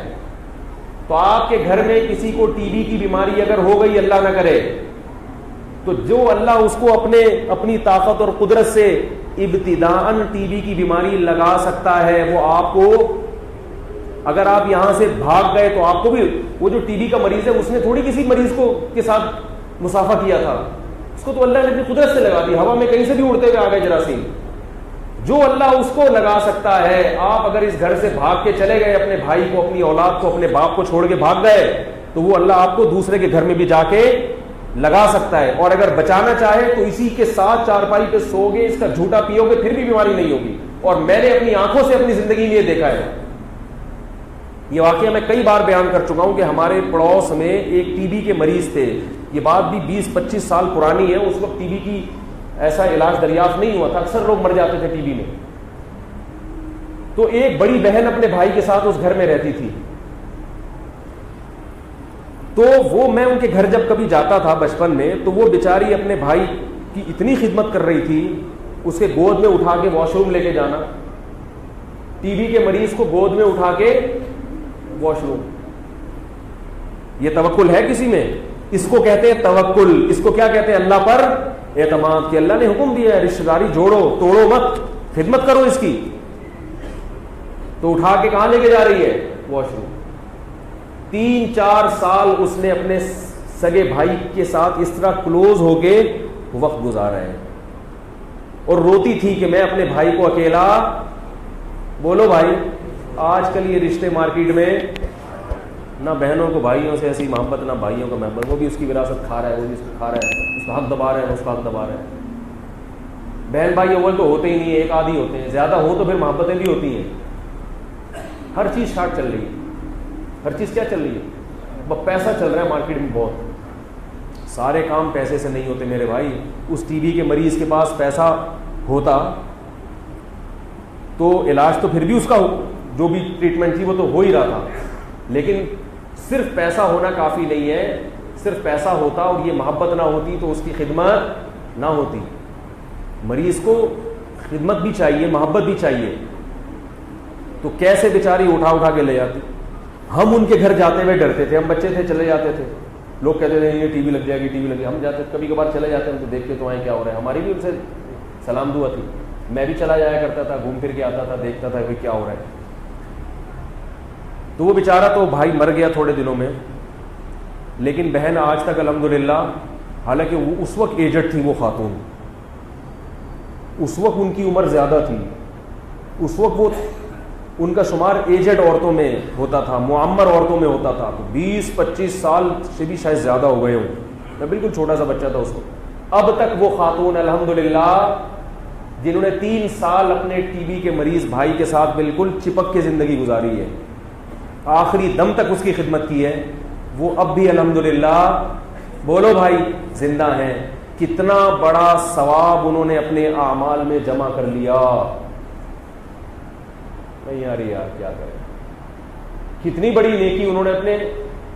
تو آپ کے گھر میں کسی کو ٹی بی کی بیماری اگر ہو گئی، اللہ نہ کرے، تو جو اللہ اس کو اپنی طاقت اور قدرت سے ابتداءً ٹی بی کی بیماری لگا سکتا ہے، وہ آپ کو، اگر آپ یہاں سے بھاگ گئے تو آپ کو بھی، وہ جو ٹی بی کا مریض ہے اس نے تھوڑی کسی مریض کو کے ساتھ مسافہ کیا تھا، اس کو تو اللہ نے اپنی قدرت سے لگا دی، ہوا میں کہیں سے بھی اڑتے ہوئے آ گئے جراثیم. جو اللہ اس کو لگا سکتا ہے، آپ اگر اس گھر سے بھاگ کے چلے گئے، اپنے بھائی کو، اپنی اولاد کو، اپنے باپ کو چھوڑ کے بھاگ گئے، تو وہ اللہ آپ کو دوسرے کے گھر میں بھی جا کے لگا سکتا ہے. اور اگر بچانا چاہے تو اسی کے ساتھ چارپائی پہ سو گے، اس کا جھوٹا پیو گے، پھر بھی بیماری نہیں ہوگی. اور میں نے اپنی آنکھوں سے اپنی زندگی میں یہ دیکھا ہے. یہ واقعہ میں کئی بار بیان کر چکا ہوں کہ ہمارے پڑوس میں ایک ٹی بی کے مریض تھے. یہ بات بھی 20-25 سال پرانی ہے. اس وقت ٹی بی کی ایسا علاج دریافت نہیں ہوا تھا، اکثر لوگ مر جاتے تھے ٹی بی میں. تو ایک بڑی بہن اپنے بھائی کے ساتھ اس گھر میں رہتی تھی. تو وہ، میں ان کے گھر جب کبھی جاتا تھا بچپن میں، تو وہ بیچاری اپنے بھائی کی اتنی خدمت کر رہی تھی، اس کے گود میں اٹھا کے واش روم لے کے جانا، ٹی بی کے مریض کو گود میں اٹھا کے واش روم. یہ توکل ہے کسی میں؟ اس کو کہتے ہیں توکل. اس کو کیا کہتے ہیں؟ اللہ پر اعتماد. کہ اللہ نے حکم دیا ہے رشتہ داری جوڑو، توڑو مت، خدمت کرو اس کی. تو اٹھا کے کہاں لے کے جا رہی ہے؟ Wash room. 3-4 سال اس نے اپنے سگے بھائی کے ساتھ اس طرح کلوز ہو کے وقت گزارا ہے. اور روتی تھی کہ میں اپنے بھائی کو اکیلا، بولو بھائی، آج کل یہ رشتے مارکیٹ میں، نہ بہنوں کو بھائیوں سے ایسی محبت، نہ بھائیوں کا محبت. وہ بھی اس کی وراثت کھا رہا ہے، وہ بھی اس کو کھا رہا ہے، اس کا حق دبا رہا ہے، اس کا حق دبا رہا ہے. بہن بھائی اول تو ہوتے ہی نہیں، ایک آدھی ہوتے ہیں، زیادہ ہو تو پھر محبتیں بھی ہوتی ہیں. ہر چیز شارٹ چل رہی ہے. ہر چیز کیا چل رہی ہے؟ پیسہ چل رہا ہے مارکیٹ میں بہت. سارے کام پیسے سے نہیں ہوتے میرے بھائی. اس ٹی بی کے مریض کے پاس پیسہ ہوتا تو علاج تو پھر بھی اس کا جو بھی ٹریٹمنٹ تھی وہ تو ہو ہی رہا تھا. لیکن صرف پیسہ ہونا کافی نہیں ہے. صرف پیسہ ہوتا اور یہ محبت نہ ہوتی تو اس کی خدمت نہ ہوتی. مریض کو خدمت بھی چاہیے، محبت بھی چاہیے. تو کیسے بیچاری اٹھا اٹھا کے لے جاتی. ہم ان کے گھر جاتے ہوئے ڈرتے تھے. ہم بچے تھے، چلے جاتے تھے. لوگ کہتے تھے یہ ٹی وی لگ جائے گی، ٹی وی لگ جائے گی. ہم جاتے کبھی کبھار چلے جاتے ہیں تو دیکھتے تو آئیں کیا ہو رہا ہے. ہماری بھی ان سے سلام دعا تھی. میں بھی چلا جایا کرتا تھا، گھوم پھر کے آتا تھا، دیکھتا تھا کہ کیا ہو رہا ہے. تو وہ بیچارہ تو بھائی مر گیا تھوڑے دنوں میں. لیکن بہن آج تک الحمدللہ، حالانکہ وہ اس وقت ایجڈ تھی، وہ خاتون اس وقت ان کی عمر زیادہ تھی. اس وقت وہ ان کا شمار ایجڈ عورتوں میں ہوتا تھا، معمر عورتوں میں ہوتا تھا. تو 20-25 سال سے بھی شاید زیادہ ہو گئے ہوں. میں بالکل چھوٹا سا بچہ تھا اس وقت. اب تک وہ خاتون الحمدللہ، جنہوں نے 3 سال اپنے ٹی بی کے مریض بھائی کے ساتھ بالکل چپک کے زندگی گزاری ہے، آخری دم تک اس کی خدمت کی ہے، وہ اب بھی الحمدللہ، بولو بھائی، زندہ ہیں. کتنا بڑا ثواب انہوں نے اپنے اعمال میں جمع کر لیا. نہیں آ رہی یار، کیا کریں. کتنی بڑی نیکی انہوں نے اپنے،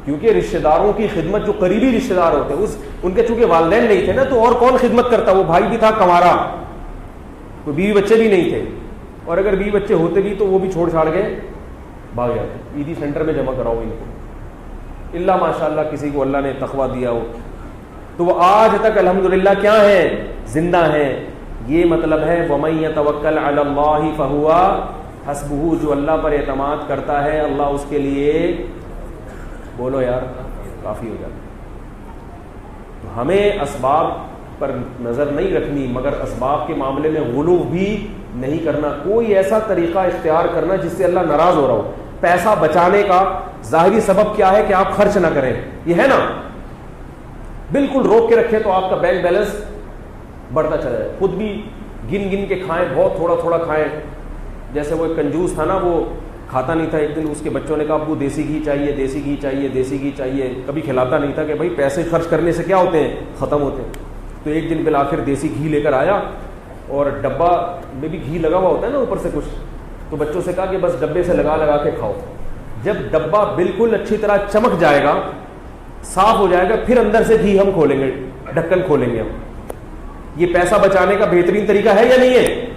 کیونکہ رشتہ داروں کی خدمت، جو قریبی رشتہ دار ہوتے ہیں، ان کے چونکہ والدین نہیں تھے نا، تو اور کون خدمت کرتا. وہ بھائی بھی تھا کنوارا، تو بیوی بچے بھی نہیں تھے. اور اگر بیوی بچے ہوتے بھی تو وہ بھی چھوڑ چھاڑ کے بھاگ جاتے. عیدی سینٹر میں جمع کراؤ ان کو، اللہ ماشاء اللہ کسی کو اللہ نے تقویٰ دیا ہو. تو وہ آج تک الحمدللہ کیا ہیں؟ زندہ ہیں. یہ مطلب ہے وَمَن يَتَوَكَّلْ عَلَى اللَّهِ فَهُوَ حَسْبُهُ. جو اللہ پر اعتماد کرتا ہے، اللہ اس کے لیے، بولو یار، کافی ہو جاتا ہے. تو ہمیں اسباب پر نظر نہیں رکھنی، مگر اسباب کے معاملے میں غلو بھی نہیں کرنا. کوئی ایسا طریقہ اختیار کرنا جس سے اللہ ناراض ہو رہا ہو. پیسہ بچانے کا ظاہری سبب کیا ہے کہ آپ خرچ نہ کریں، یہ ہے نا. بالکل روک کے رکھیں تو آپ کا بینک بیلنس بڑھتا چلا جائے. خود بھی گن گن کے کھائیں، بہت تھوڑا تھوڑا کھائیں. جیسے وہ ایک کنجوس تھا نا، وہ کھاتا نہیں تھا. ایک دن اس کے بچوں نے کہا ابو دیسی گھی چاہیے، دیسی گھی چاہیے، دیسی گھی چاہیے. کبھی کھلاتا نہیں تھا کہ بھائی پیسے خرچ کرنے سے کیا ہوتے ہیں، ختم ہوتے ہیں. تو ایک دن بالآخر دیسی گھی لے کر آیا، اور ڈبہ میں بھی گھی لگا ہوا ہوتا ہے نا اوپر سے کچھ. تو بچوں سے کہا کہ بس ڈبے سے لگا لگا کے کھاؤ. جب ڈبہ بالکل اچھی طرح چمک جائے گا، صاف ہو جائے گا، پھر اندر سے گھی ہم کھولیں گے، ڈھکن کھولیں گے ہم. یہ پیسہ بچانے کا بہترین طریقہ ہے یا نہیں ہے؟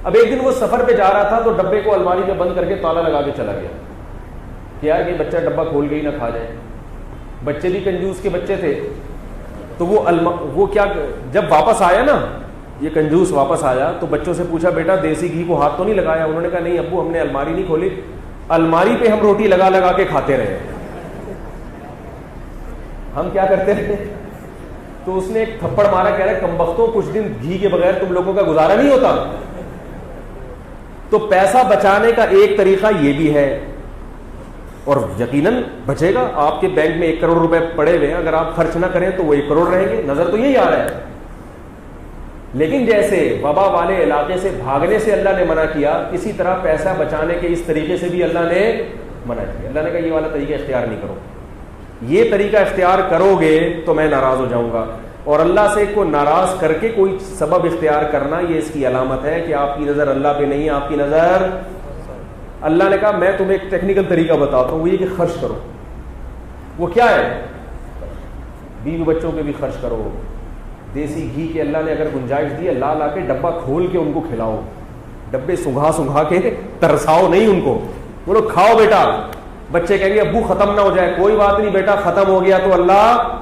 اب ایک دن وہ سفر پہ جا رہا تھا تو ڈبے کو الماری میں بند کر کے تالا لگا کے چلا گیا. کیا کہ بچہ ڈبہ کھول کے ہی نہ کھا جائے. بچے بھی کنجوس کے بچے تھے, تو وہ کیا, جب واپس آیا نا, یہ کنجوس واپس آیا تو بچوں سے پوچھا بیٹا دیسی گھی کو ہاتھ تو نہیں لگایا؟ انہوں نے کہا نہیں ابو, ہم نے الماری نہیں کھولی, الماری پہ ہم روٹی لگا لگا کے کھاتے رہے. ہم کیا کرتے رہے؟ تو اس نے ایک تھپڑ مارا, کہہ رہا کمبختوں کچھ دن گھی کے بغیر تم لوگوں کا گزارا نہیں ہوتا. تو پیسہ بچانے کا ایک طریقہ یہ بھی ہے, اور یقیناً بچے گا. آپ کے بینک میں 1 کروڑ روپے پڑے ہوئے ہیں, اگر آپ خرچ نہ کریں تو وہ 1 کروڑ رہیں گے. نظر تو یہی آ رہا ہے. لیکن جیسے وبا والے علاقے سے بھاگنے سے اللہ نے منع کیا, اسی طرح پیسہ بچانے کے اس طریقے سے بھی اللہ نے منع کیا. اللہ نے کہا یہ والا طریقہ اختیار نہیں کرو, یہ طریقہ اختیار کرو گے تو میں ناراض ہو جاؤں گا. اور اللہ سے کو ناراض کر کے کوئی سبب اختیار کرنا, یہ اس کی علامت ہے کہ آپ کی نظر اللہ پہ نہیں ہے, آپ کی نظر. اللہ نے کہا میں تمہیں ایک ٹیکنیکل طریقہ بتاتا ہوں, وہ یہ کہ خرچ کرو. وہ کیا ہے؟ بیوی بچوں پہ بھی خرچ کرو. دیسی گھی کے اللہ نے اگر گنجائش دی, لا لا کے ڈبہ کھول کے ان کو کھلاؤ. ڈبے سنگھا سنگھا کے ترساؤ نہیں ان کو, بولو کھاؤ بیٹا. بچے کہیں گے ابو ختم نہ ہو جائے, کوئی بات نہیں بیٹا, ختم ہو گیا تو اللہ,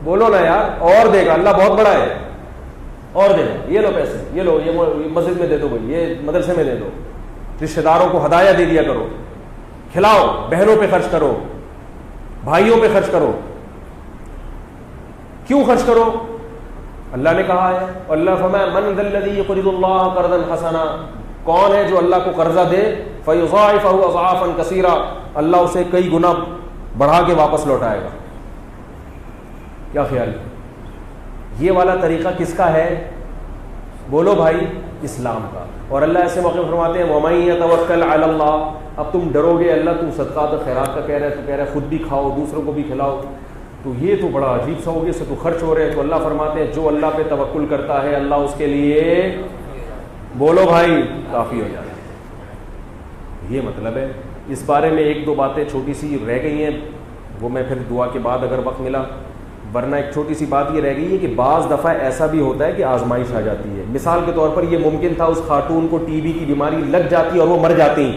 بولو نا یار, اور دے گا, اللہ بہت بڑا ہے, اور دے گا. یہ لو پیسے, یہ لو, یہ مسجد میں دے دو بھائی, یہ مدرسے میں دے دو, رشتہ داروں کو ہدایہ دے دیا کرو, کھلاؤ. بہنوں پہ خرچ کرو, بھائیوں پہ خرچ کرو. کیوں خرچ کرو؟ اللہ نے کہا ہے. اللہ فرمایا من ذا الذی یقرض اللہ قرضا حسنا, کون ہے جو اللہ کو قرضہ دے, فیضاعفہ اضعافا کثیرا, اللہ اسے کئی گنا بڑھا کے واپس لوٹائے گا. کیا خیال ہے؟ یہ والا طریقہ کس کا ہے؟ بولو بھائی, اسلام کا. اور اللہ ایسے موقع فرماتے ہیں وَمَن يَتَوَكَّلْ عَلَى اللَّهِ, اب تم ڈرو گے اللہ, تم صدقات و خیرات کا کہہ رہے, تو کہہ رہے خود بھی کھاؤ دوسروں کو بھی کھلاؤ, تو یہ تو بڑا عجیب سا ہو گیا, سے تو خرچ ہو رہے ہیں. تو اللہ فرماتے ہیں جو اللہ پہ توکل کرتا ہے اللہ اس کے لیے, بولو بھائی, کافی ہو جاتا ہے. یہ مطلب ہے. اس بارے میں 1-2 باتیں چھوٹی سی رہ گئی ہیں, وہ میں پھر دعا کے بعد اگر وقت ملا, ورنہ ایک چھوٹی سی بات یہ رہ گئی ہے کہ بعض دفعہ ایسا بھی ہوتا ہے کہ آزمائش آ جاتی ہے. مثال کے طور پر یہ ممکن تھا اس خاتون کو ٹی بی کی بیماری لگ جاتی اور وہ مر جاتی,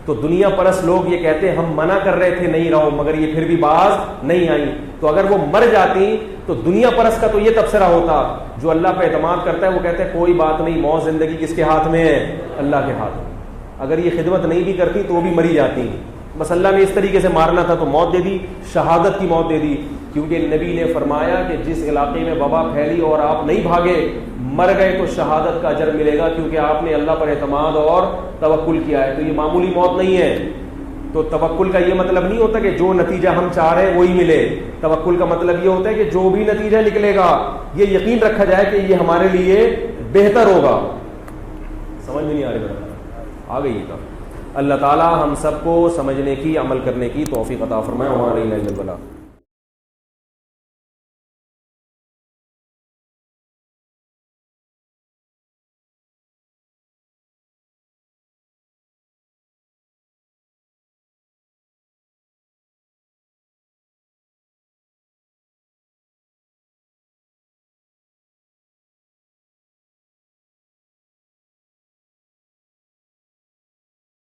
تو دنیا پرست لوگ یہ کہتے ہیں ہم منع کر رہے تھے نہیں رہو, مگر یہ پھر بھی باز نہیں آئی. تو اگر وہ مر جاتی تو دنیا پرست کا تو یہ تبصرہ ہوتا, جو اللہ پہ اعتماد کرتا ہے وہ کہتے ہیں کوئی بات نہیں, موت زندگی کس کے ہاتھ میں ہے؟ اللہ کے ہاتھ میں. اگر یہ خدمت نہیں بھی کرتی تو وہ بھی مری جاتی, بس اللہ نے اس طریقے سے مارنا تھا تو موت دے دی, شہادت کی موت دے دی. کیونکہ نبی نے فرمایا کہ جس علاقے میں وبا پھیلی اور آپ نہیں بھاگے, مر گئے تو شہادت کا اجر ملے گا, کیونکہ آپ نے اللہ پر اعتماد اور توکل کیا ہے. تو یہ معمولی موت نہیں ہے. تو توکل کا یہ مطلب نہیں ہوتا کہ جو نتیجہ ہم چاہ رہے ہیں وہی ملے. توکل کا مطلب یہ ہوتا ہے کہ جو بھی نتیجہ نکلے گا یہ یقین رکھا جائے کہ یہ ہمارے لیے بہتر ہوگا. سمجھ میں نہیں آ رہی؟ آ گئی کا. اللہ تعالی ہم سب کو سمجھنے کی, عمل کرنے کی توفیق عطا فرمائے. ہمارے